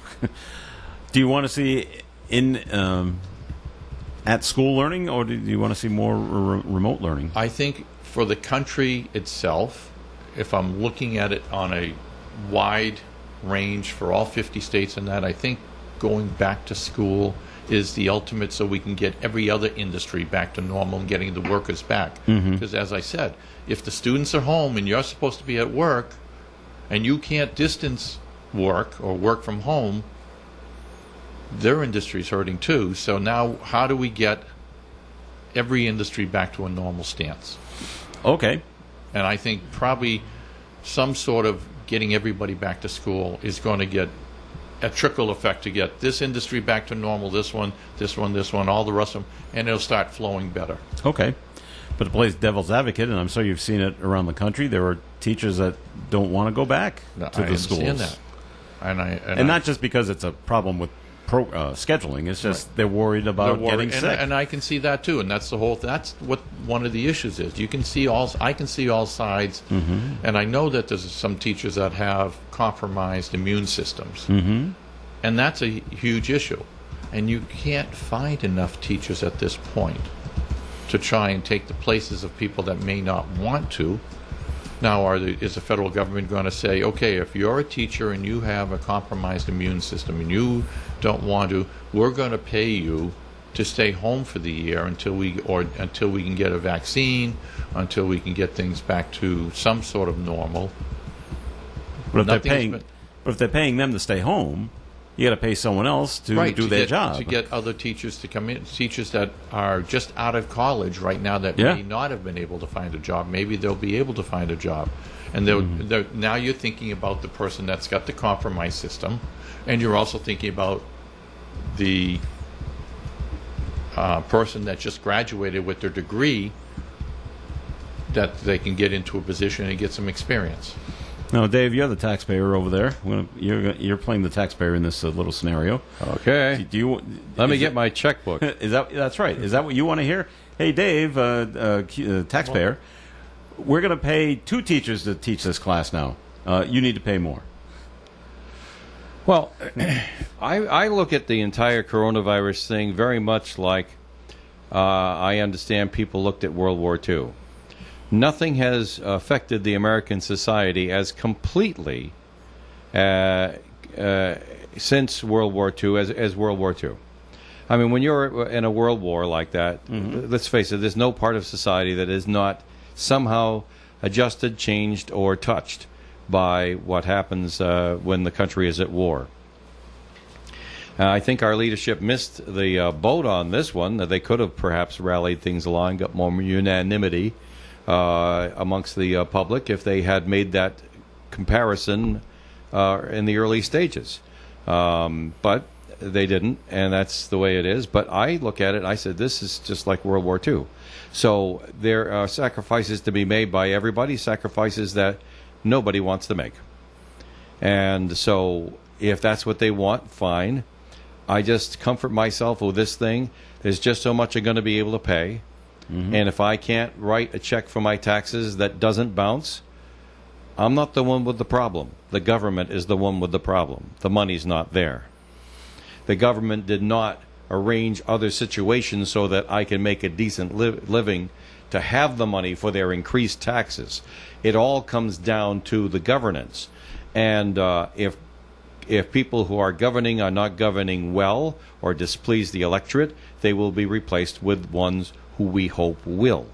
Do you want to see at school learning, or do you want to see more remote learning? I think for the country itself, if I'm looking at it on a wide range for all 50 states and that, I think going back to school is the ultimate, so we can get every other industry back to normal and getting the workers back. Because as I said, if the students are home and you're supposed to be at work and you can't distance work or work from home, their industry's hurting too. So now how do we get every industry back to a normal stance? Okay. And I think probably some sort of getting everybody back to school is going to get a trickle effect to get this industry back to normal, this one, all the rest of them, and it'll start flowing better. Okay. But to play devil's advocate, and I'm sure you've seen it around the country, there are teachers that don't want to go back to the schools. I understand that. And not just because it's a problem with scheduling, it's just they're worried about getting sick. And I can see that too, and that's that's what one of the issues is. I can see all sides, and I know that there's some teachers that have compromised immune systems, and that's a huge issue. And you can't find enough teachers at this point to try and take the places of people that may not want to. Now, is the federal government going to say, okay, if you're a teacher and you have a compromised immune system and you don't want to, we're going to pay you to stay home for the year until we can get a vaccine, until we can get things back to some sort of normal. But if they're paying them to stay home, you got to pay someone else to do their job. To get other teachers to come in, teachers that are just out of college right now that may not have been able to find a job. Maybe they'll be able to find a job. And now you're thinking about the person that's got the compromised system, and you're also thinking about the person that just graduated with their degree, that they can get into a position and get some experience. Now, Dave, you're the taxpayer over there. You're playing the taxpayer in this little scenario. Okay. Let me get my checkbook. That's right. Is that what you want to hear? Hey, Dave, taxpayer, we're going to pay 2 teachers to teach this class now. You need to pay more. Well, I look at the entire coronavirus thing very much like I understand people looked at World War II. Nothing has affected the American society as completely since World War II as World War II. I mean, when you're in a world war like that, let's face it, there's no part of society that is not somehow adjusted, changed, or touched by what happens when the country is at war. I think our leadership missed the boat on this one. They could have perhaps rallied things along, got more unanimity amongst the public if they had made that comparison in the early stages. But they didn't, and that's the way it is. But I look at it, I said, this is just like World War II. So there are sacrifices to be made by everybody, sacrifices that nobody wants to make. And so if that's what they want, fine. I just comfort myself with this thing. There's just so much I'm going to be able to pay. And if I can't write a check for my taxes that doesn't bounce, I'm not the one with the problem. The government is the one with the problem. The money's not there. The government did not arrange other situations so that I can make a decent living to have the money for their increased taxes. It all comes down to the governance. And if people who are governing are not governing well or displease the electorate, they will be replaced with ones who we hope will.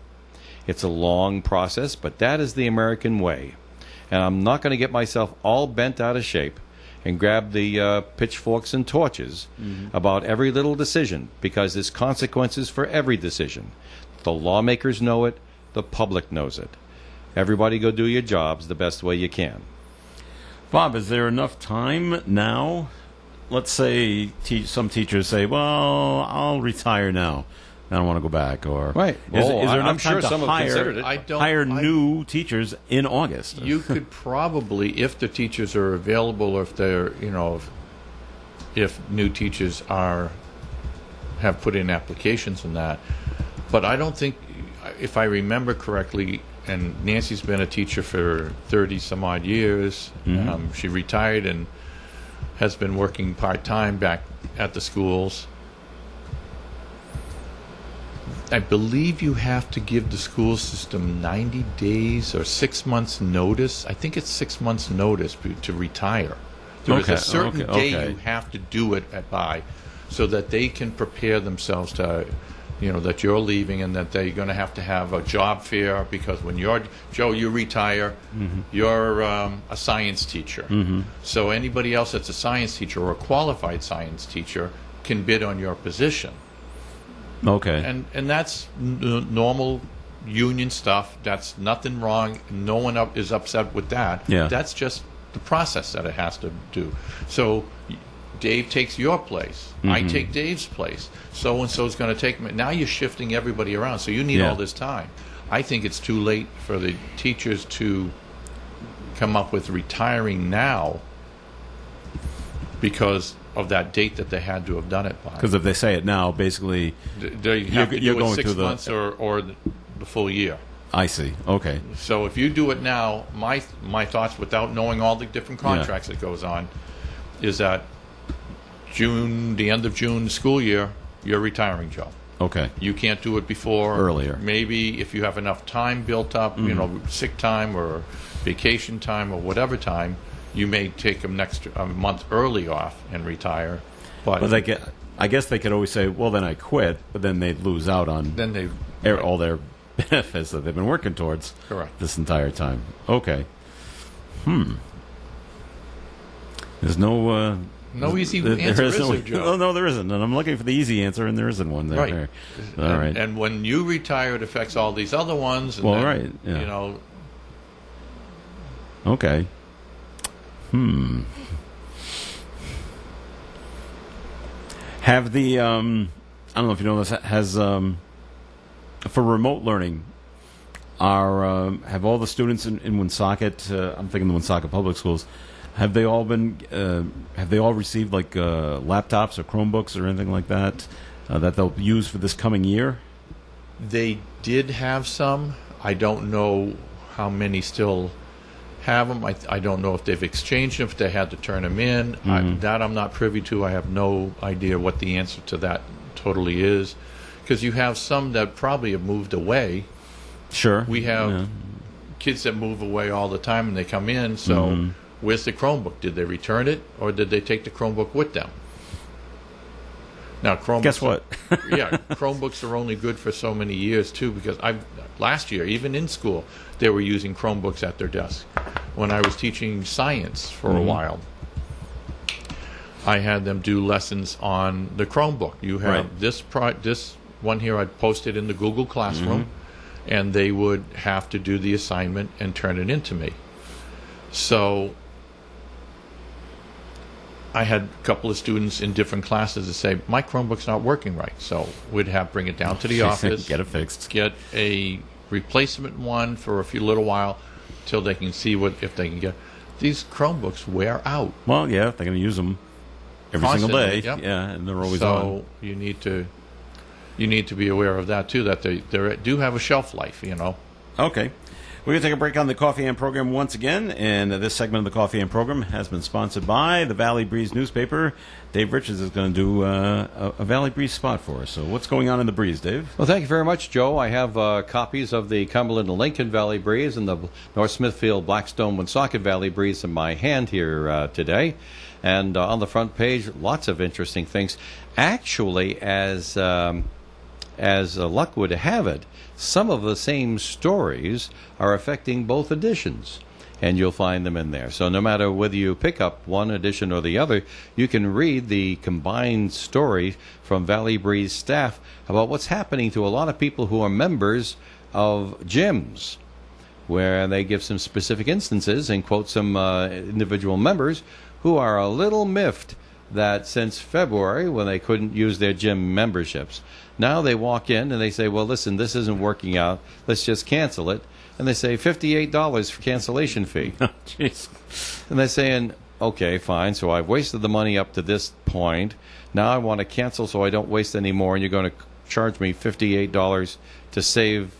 It's a long process, but that is the American way. And I'm not going to get myself all bent out of shape and grab the pitchforks and torches about every little decision, because there's consequences for every decision. The lawmakers know it. The public knows it. Everybody go do your jobs the best way you can. Bob, is there enough time now? Let's say some teachers say, well, I'll retire now. I don't want to go back. Or right. Is there I'm enough sure time some to have considered it. hire new teachers in August? You could probably, if the teachers are available, or if they're, if new teachers have put in applications and that. But I don't think, if I remember correctly, and Nancy's been a teacher for 30 some odd years. She retired and has been working part-time back at the schools. I believe you have to give the school system 90 days or 6 months notice. I think it's 6 months notice to retire. There is a certain day you have to do it by, so that they can prepare themselves to, that you're leaving and that they're going to have a job fair, because when you retire, you're a science teacher. So anybody else that's a science teacher or a qualified science teacher can bid on your position. Okay. And that's normal union stuff. That's nothing wrong. No one is upset with that. Yeah. That's just the process that it has to do. So Dave takes your place. I take Dave's place. So-and-so is going to take me. Now you're shifting everybody around. So you need all this time. I think it's too late for the teachers to come up with retiring now because of that date that they had to have done it by. Because if they say it now, basically, They have to you're do it going 6 through the- months or the full year. I see. Okay. So if you do it now, my thoughts, without knowing all the different contracts that goes on, is that June, the end of June, the school year, you're retiring, Joe. Okay. You can't do it before. Earlier. Maybe if you have enough time built up, you know, sick time or vacation time or whatever time, you may take a month early off and retire. But I guess they could always say, well, then I quit, but then they'd lose out on all their benefits that they've been working towards this entire time. Okay. There's no... no easy answer, there is there, Joe? Oh, no, there isn't. And I'm looking for the easy answer, and there isn't one there. Right. All right. And when you retire, it affects all these other ones. And Well, then, right, yeah. You know, Okay. Have the I don't know if you know this, has for remote learning, have all the students in Woonsocket, I'm thinking the Woonsocket Public Schools, have they all received like laptops or Chromebooks or anything like that that they'll use for this coming year? they did have some. I don't know how many still have them. I don't know if they've exchanged them, if they had to turn them in. That I'm not privy to. I have no idea what the answer to that totally is. Because you have some that probably have moved away. Sure. We have kids that move away all the time and they come in, so where's the Chromebook? Did they return it, or did they take the Chromebook with them? Now, Chromebooks... Guess what? Chromebooks are only good for so many years, too, because last year, even in school, they were using Chromebooks at their desk. When I was teaching science for a while, I had them do lessons on the Chromebook. You have this one here I posted in the Google Classroom, and they would have to do the assignment and turn it into me. So I had a couple of students in different classes that say, my Chromebook's not working right. So we'd bring it down to the office. Get it fixed. Get a replacement one for a little while till they can see if they can get. These Chromebooks wear out. Well, yeah, they're going to use them every single day. Yep. Yeah, and they're always so on. you need to be aware of that too, that they do have a shelf life, you know. Okay. We're going to take a break on the Coffee and Program once again, and this segment of the Coffee and Program has been sponsored by the Valley Breeze newspaper. Dave Richards is going to do a Valley Breeze spot for us. So what's going on in the Breeze, Dave? Well, thank you very much, Joe. I have copies of the Cumberland and Lincoln Valley Breeze and the North Smithfield Blackstone Woonsocket Valley Breeze in my hand here today. And on the front page, lots of interesting things. Actually, as luck would have it, some of the same stories are affecting both editions, and you'll find them in there. So no matter whether you pick up one edition or the other, you can read the combined story from Valley Breeze staff about what's happening to a lot of people who are members of gyms, where they give some specific instances and quote some individual members who are a little miffed that since February, when they couldn't use their gym memberships, now they walk in and they say, well, listen, this isn't working out. Let's just cancel it. And they say $58 for cancellation fee. Jeez. And they're saying, okay, fine. So I've wasted the money up to this point. Now I want to cancel so I don't waste any more. And you're going to charge me $58 to save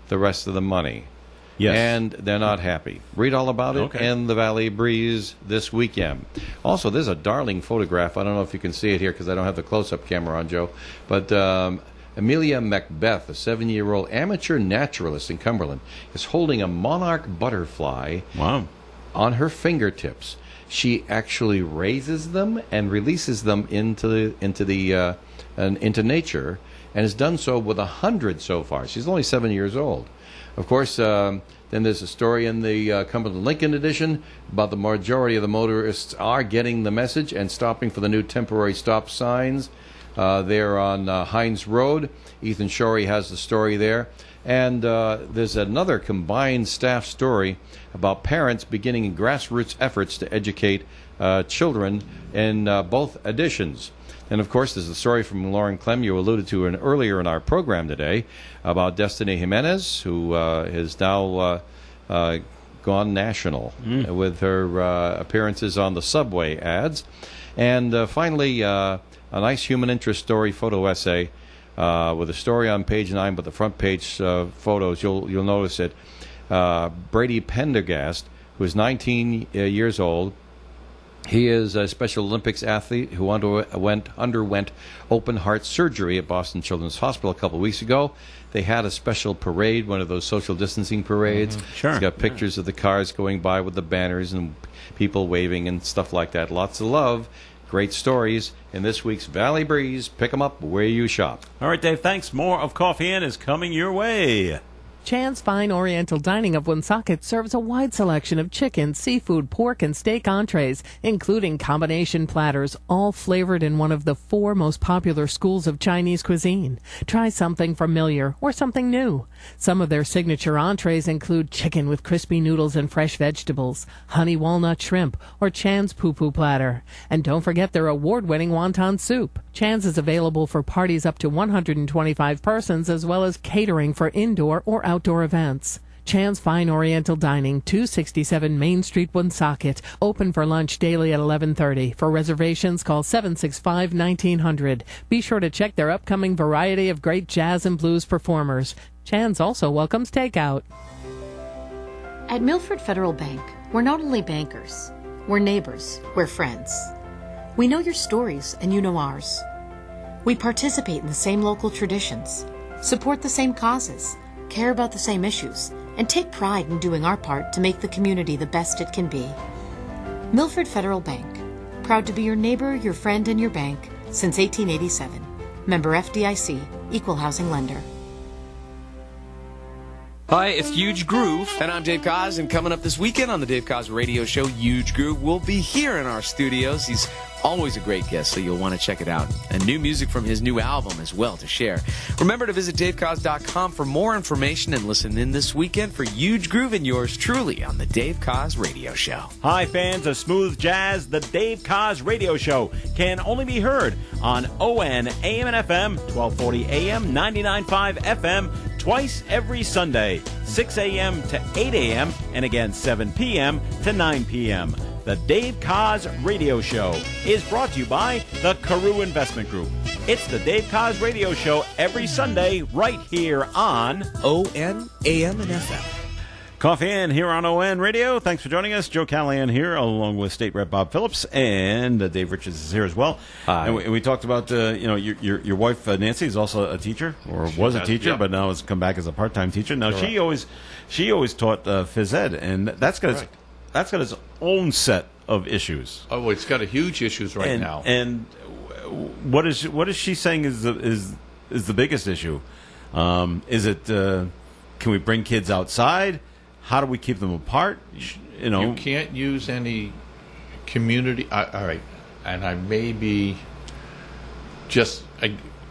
the rest of the money. Yes. And they're not happy. Read all about it in the Valley Breeze this weekend. Also, there's a darling photograph. I don't know if you can see it here because I don't have the close-up camera on, Joe. But Amelia Macbeth, a 7-year-old amateur naturalist in Cumberland, is holding a monarch butterfly on her fingertips. She actually raises them and releases them into nature, and has done so with 100 so far. She's only 7 years old. Of course, then there's a story in the Cumberland Lincoln edition about the majority of the motorists are getting the message and stopping for the new temporary stop signs. there on Hines Road. Ethan Shorey has the story there. And there's another combined staff story about parents beginning grassroots efforts to educate children in both editions. And, of course, there's a story from Lauren Clem you alluded to earlier in our program today about Destiny Jimenez, who is now gone national with her appearances on the subway ads. And finally, a nice human interest story photo essay with a story on page 9, but the front page photos, you'll notice it. Brady Pendergast, who is 19 years old. He is a Special Olympics athlete who underwent open heart surgery at Boston Children's Hospital a couple of weeks ago. They had a special parade, one of those social distancing parades. Sure. He's got pictures of the cars going by with the banners and people waving and stuff like that. Lots of love. Great stories in this week's Valley Breeze. Pick 'em up where you shop. All right, Dave, thanks. More of Coffee In is coming your way. Chan's Fine Oriental Dining of Woonsocket serves a wide selection of chicken, seafood, pork, and steak entrees, including combination platters, all flavored in one of the 4 most popular schools of Chinese cuisine. Try something familiar or something new. Some of their signature entrees include chicken with crispy noodles and fresh vegetables, honey walnut shrimp, or Chan's Poo Poo platter. And don't forget their award-winning wonton soup. Chan's is available for parties up to 125 persons, as well as catering for indoor or outdoor events. Chan's Fine Oriental Dining, 267 Main Street, Woonsocket. Open for lunch daily at 11:30. For reservations, call 765-1900. Be sure to check their upcoming variety of great jazz and blues performers. Chan's also welcomes takeout. At Milford Federal Bank, we're not only bankers, we're neighbors, we're friends. We know your stories and you know ours. We participate in the same local traditions, support the same causes, care about the same issues, and take pride in doing our part to make the community the best it can be. Milford Federal Bank, proud to be your neighbor, your friend, and your bank since 1887. Member FDIC, Equal Housing Lender. Hi, it's Huge Groove, and I'm Dave Koz, and coming up this weekend on the Dave Koz Radio Show, Huge Groove will be here in our studios. He's always a great guest, so you'll want to check it out. And new music from his new album as well to share. Remember to visit DaveKoz.com for more information and listen in this weekend for Huge Groove and yours truly on the Dave Koz Radio Show. Hi, fans of smooth jazz. The Dave Koz Radio Show can only be heard on ON AM and FM, 1240 AM, 99.5 FM, twice every Sunday, 6 a.m. to 8 a.m., and again 7 p.m. to 9 p.m. The Dave Koz Radio Show is brought to you by the Carew Investment Group. It's the Dave Koz Radio Show every Sunday right here on ON, AM, and FM. Coffee In here on ON Radio. Thanks for joining us. Joe Callahan here, along with State Rep Bob Phillips, and Dave Richards is here as well. Hi. And we talked about your wife Nancy is also a teacher, or was a teacher, but now has come back as a part-time teacher. Now she always taught phys ed, and that's got its own set of issues. Oh, it's got a huge issues now. And what is she saying is the biggest issue? Is it can we bring kids outside? How do we keep them apart? You can't use any community. All right, and I may be just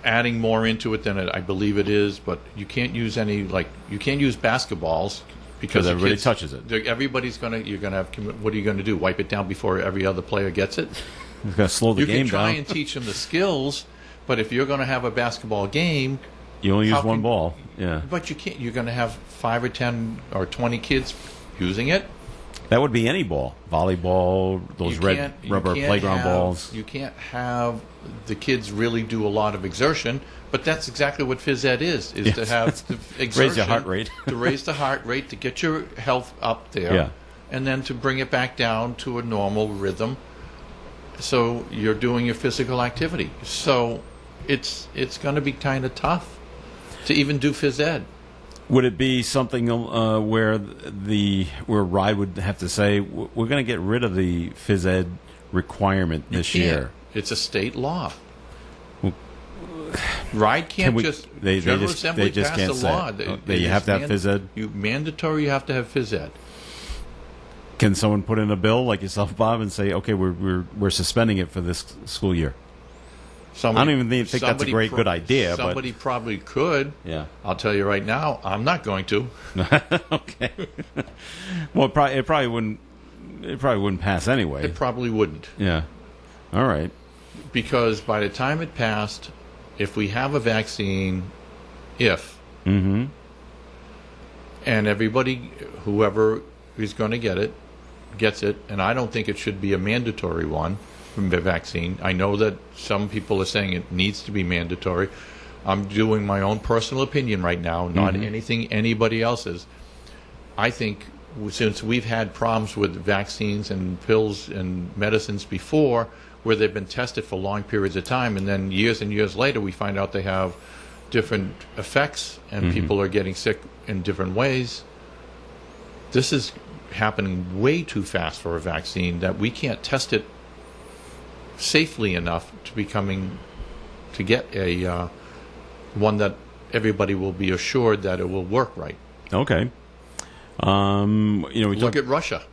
adding more into it than I believe it is, but you can't use any you can't use basketballs because everybody touches it. Everybody's you're gonna have. What are you going to do? Wipe it down before every other player gets it? It's going to slow the game down. You can try and teach them the skills, but if you're going to have a basketball game, you only use one ball. Yeah, but you can't. You're going to have 5 or 10 or 20 kids using it. That would be any ball, volleyball, those red rubber playground balls. You can't have the kids really do a lot of exertion, but that's exactly what phys ed is to have the exertion. Raise your heart rate. To raise the heart rate, to get your health up there, and then to bring it back down to a normal rhythm. So you're doing your physical activity. So it's going to be kind of tough to even do phys ed. Would it be something where RIDE would have to say we're going to get rid of the phys ed requirement this year? It's a state law. RIDE can't General Assembly pass a law. You have to have phys ed. You have to have phys ed. Can someone put in a bill like yourself, Bob, and say, okay, we're suspending it for this school year? I don't even think that's a good idea. Somebody probably could. Yeah. I'll tell you right now, I'm not going to. Okay. Well, it probably wouldn't pass anyway. It probably wouldn't. Yeah. All right. Because by the time it passed, if we have a vaccine, Mm-hmm. and everybody, whoever is going to get it, gets it, and I don't think it should be a mandatory one from the vaccine. I know that some people are saying it needs to be mandatory. I'm doing my own personal opinion right now, not anything anybody else's. I think since we've had problems with vaccines and pills and medicines before, where they've been tested for long periods of time, and then years and years later we find out they have different effects and people are getting sick in different ways. This is happening way too fast for a vaccine that we can't test it safely enough to get a one that everybody will be assured that it will work right. Okay. Look at Russia.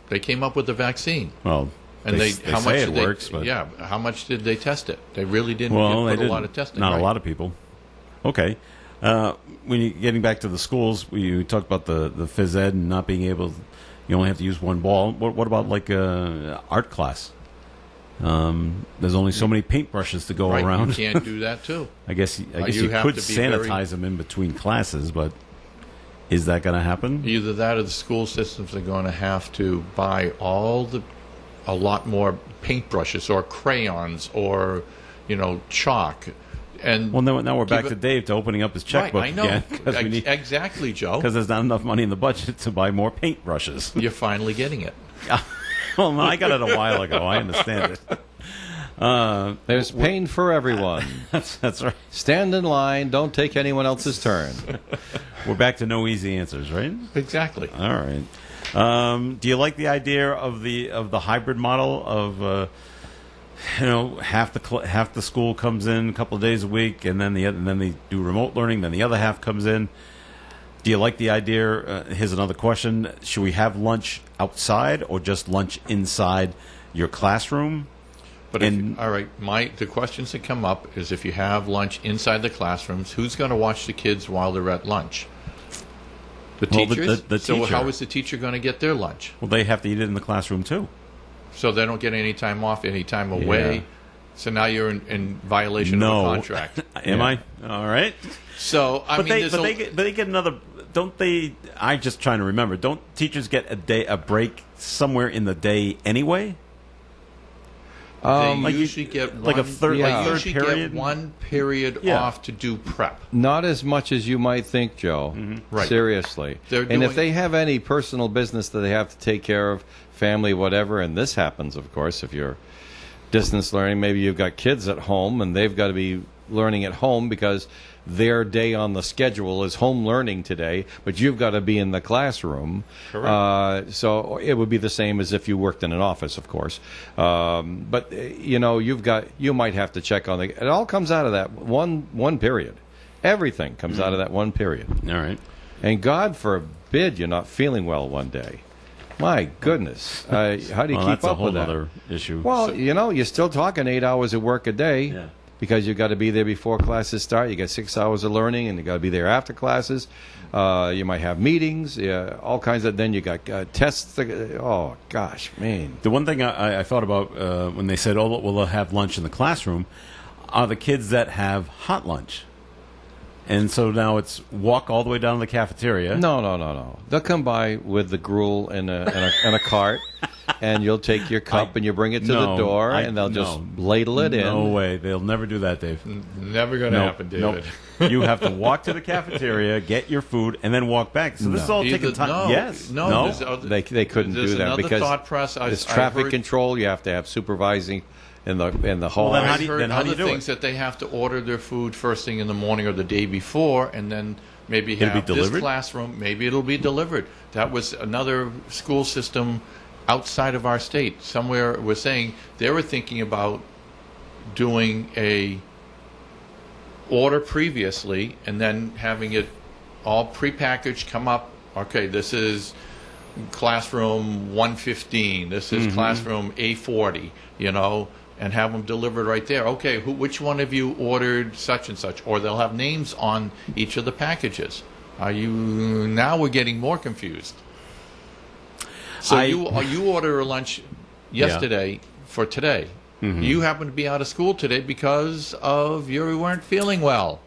They came up with the vaccine. Well, and they say it works, but yeah, how much did they test it? They really didn't put a lot of testing. Not right? a lot of people. Okay. When you getting back to the schools, we talked about the phys ed and not being able. You only have to use one ball. What about like art class? There's only so many paintbrushes to go around. You can't do that too. I guess you could sanitize them in between classes, but is that going to happen? Either that or the school systems are going to have to buy a lot more paintbrushes or crayons or chalk. And well, now we're back to Dave to opening up his checkbook right, I know. again. Exactly, Joe. Because there's not enough money in the budget to buy more paintbrushes. You're finally getting it. Well, no, I got it a while ago. I understand it. There's pain for everyone. That's right. Stand in line. Don't take anyone else's turn. We're back to no easy answers, right? Exactly. All right. Do you like the idea of the hybrid model of half the school comes in a couple of days a week, and then they do remote learning, then the other half comes in? Do you like the idea? Here's another question: should we have lunch outside or just lunch inside your classroom? But all right, the questions that come up is if you have lunch inside the classrooms, who's going to watch the kids while they're at lunch? The teachers. The so teacher. how is the teacher going to get their lunch? Well, they have to eat it in the classroom too. So they don't get any time off, any time away. Yeah. So now you're in violation of the contract. Am I? All right. So they get another. Don't they? I'm just trying to remember. Don't teachers get a break somewhere in the day anyway? They usually get like a third period. Get one period off to do prep. Not as much as you might think, Joe. Right. Seriously. And if they have any personal business that they have to take care of, family, whatever, and this happens, of course, if you're distance learning, maybe you've got kids at home and they've got to be learning at home because their day on the schedule is home learning today, but you've got to be in the classroom. Correct. So it would be the same as if you worked in an office, of course. But you might have to check on it all comes out of that one period. Everything comes out of that one period. All right. And God forbid you're not feeling well one day. My goodness. How do you keep up with that? That's a whole other issue. Well, you're still talking 8 hours of work a day. Yeah. Because you've got to be there before classes start. You got 6 hours of learning, and you got to be there after classes. You might have meetings, all kinds of. Then you got tests. Oh gosh, man! The one thing I thought about when they said, "Oh, we'll have lunch in the classroom," are the kids that have hot lunch. And so now it's walk all the way down to the cafeteria. No. They'll come by with the gruel in a cart, and you'll take your cup and you bring it to the door, and they'll just ladle it in. No way. They'll never do that, Dave. Never going to happen, David. Nope. You have to walk to the cafeteria, get your food, and then walk back. So this is all taking time. No, yes. No. They couldn't do that because thought process. it's traffic control. You have to have supervising in the hall. Well, I've heard other things that they have to order their food first thing in the morning or the day before, and then maybe have this classroom. Maybe it'll be delivered. That was another school system outside of our state. Somewhere was saying they were thinking about doing a order previously and then having it all prepackaged come up. Okay, this is classroom 115. This is classroom A40. and have them delivered right there. Okay, which one of you ordered such and such? Or they'll have names on each of the packages. Now we're getting more confused. So you order a lunch yesterday for today. Mm-hmm. You happen to be out of school today because of you weren't feeling well.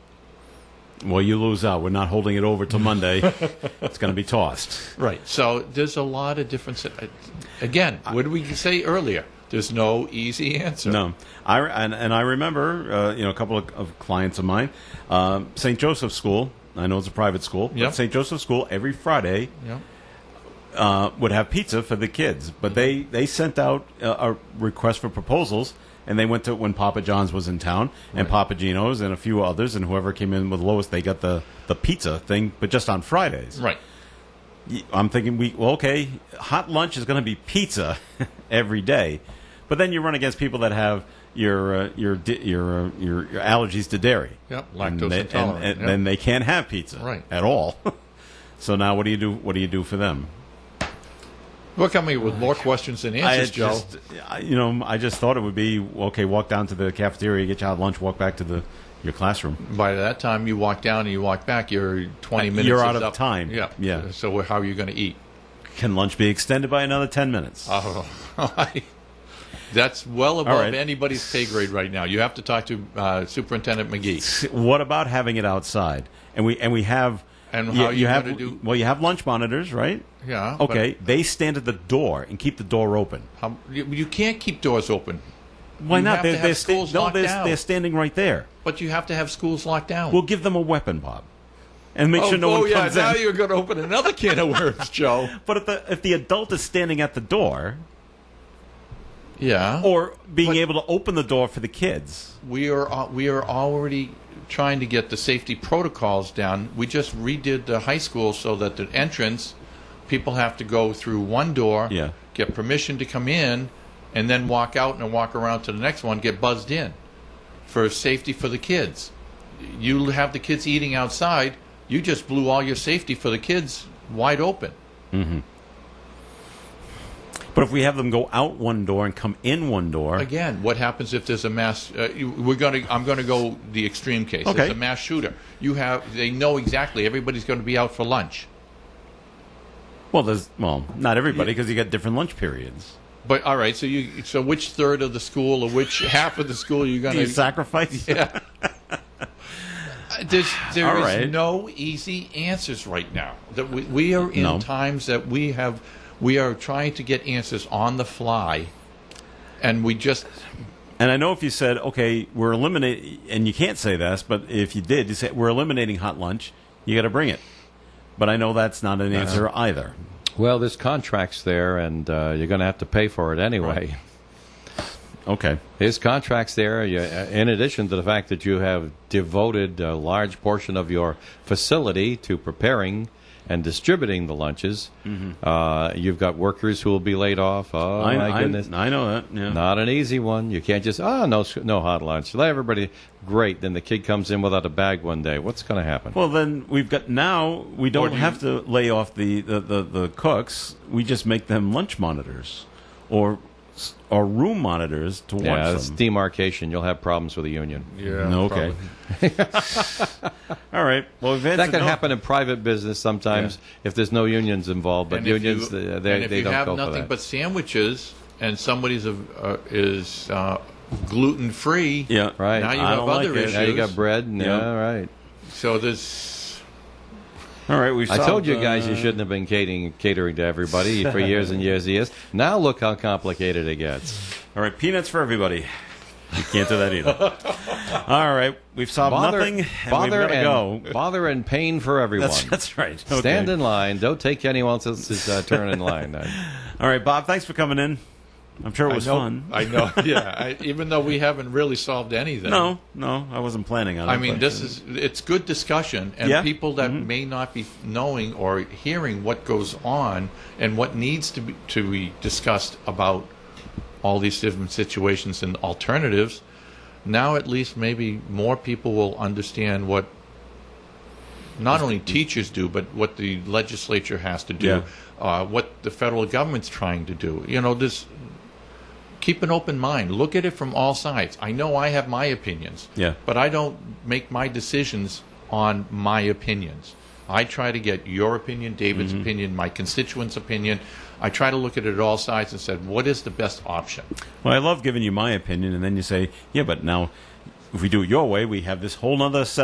Well, you lose out. We're not holding it over till Monday. It's going to be tossed. Right. So there's a lot of difference. Again, what did we say earlier? There's no easy answer. No. I remember, a couple of clients of mine, St. Joseph's School. I know it's a private school. Yep. But St. Joseph's School every Friday Yep. would have pizza for the kids. But they sent out a request for proposals. And they went to when Papa John's was in town, and Right. Papa Gino's, and a few others, and whoever came in with lowest, they got the pizza thing, but just on Fridays. Right. I'm thinking, okay, hot lunch is going to be pizza every day, but then you run against people that have your allergies to dairy. Yep, And lactose they- intolerant. and Yep. then they can't have pizza Right. at all. So now what do you do? What do you do for them? We're coming with more questions than answers, Joe. I just thought it would be okay. Walk down to the cafeteria, get your hot lunch, walk back to your classroom. By that time, you walk down and you walk back, you're 20 minutes. You're out is of up. time. Yeah. Yeah. So how are you going to eat? Can lunch be extended by another 10 minutes? Oh, that's well All above right. anybody's pay grade right now. You have to talk to Superintendent McGee. What about having it outside? And we have. And how you have gonna do- Well, you have lunch monitors, right? Yeah. Okay, they stand at the door and keep the door open. You can't keep doors open. Why You not? have to have schools locked down. They're standing right there. But you have to have schools locked down. We'll give them a weapon, Bob, and make sure no one comes now in. you're going to open another can of worms, Joe. But if the adult is standing at the door, Yeah. or being able to open the door for the kids, We are already trying to get the safety protocols down. We just redid the high school so that the entrance, people have to go through one door, Yeah. get permission to come in, and then walk out and walk around to the next one, get buzzed in for safety for the kids. You have the kids eating outside, you just blew all your safety for the kids wide open. Mm-hmm. But if we have them go out one door and come in one door, Again, what happens if there's a mass? I'm going to go the extreme case. Okay. There's a mass shooter. They know exactly everybody's going to be out for lunch. not everybody, because you got different lunch periods. But all right, so which third of the school or which half of the school are you going Do to you sacrifice? Yeah. There All is right. no easy answers right now. That we are in No. times that we are trying to get answers on the fly, and we just. And I know if you said, okay, we're eliminating, and you can't say this, but if you did, you say we're eliminating hot lunch, you got to bring it. But I know that's not an answer either. Well, there's contracts there, and you're going to have to pay for it anyway. Okay. There's contracts there, in addition to the fact that you have devoted a large portion of your facility to preparing and distributing the lunches. Mm-hmm. You've got workers who will be laid off. Oh, my goodness. I know that. Yeah. Not an easy one. You can't just, no hot lunch. Let everybody, great. Then the kid comes in without a bag one day. What's going to happen? Well, then we don't have to lay off the cooks. We just make them lunch monitors or room monitors to watch Yeah, it's them. demarcation. You'll have problems with the union. Yeah. Okay. All right. Well, we've answered That can happen in private business sometimes if there's no unions involved. But And if unions, you- they and if you don't have go for nothing that. but sandwiches and somebody's is gluten free, Yeah. Right. Now you I have don't other like it. issues. Now you got bread. And, Yeah. yeah, right. So there's. All right. We've I told solved, you guys you shouldn't have been catering to everybody for years and years and years. Now look how complicated it gets. All right. Peanuts for everybody. You can't do that either. All right. We've solved nothing, and we've bother got to go. bother and pain for everyone. That's right. Okay. Stand in line. Don't take anyone else's turn in line. All right, Bob. Thanks for coming in. I'm sure it was fun. I know. Yeah. Even though we haven't really solved anything. No, I wasn't planning on it. I mean, but- it's good discussion, and Yeah. people that may not be knowing or hearing what goes on and what needs to be discussed about all these different situations and alternatives. Now, at least, maybe more people will understand what not only teachers do, but what the legislature has to do, what the federal government's trying to do. keep an open mind. Look at it from all sides. I know I have my opinions, Yeah. but I don't make my decisions on my opinions. I try to get your opinion, David's opinion, my constituents' opinion. I try to look at it at all sides and said, what is the best option? Well, I love giving you my opinion, and then you say, yeah, but now if we do it your way, we have this whole other set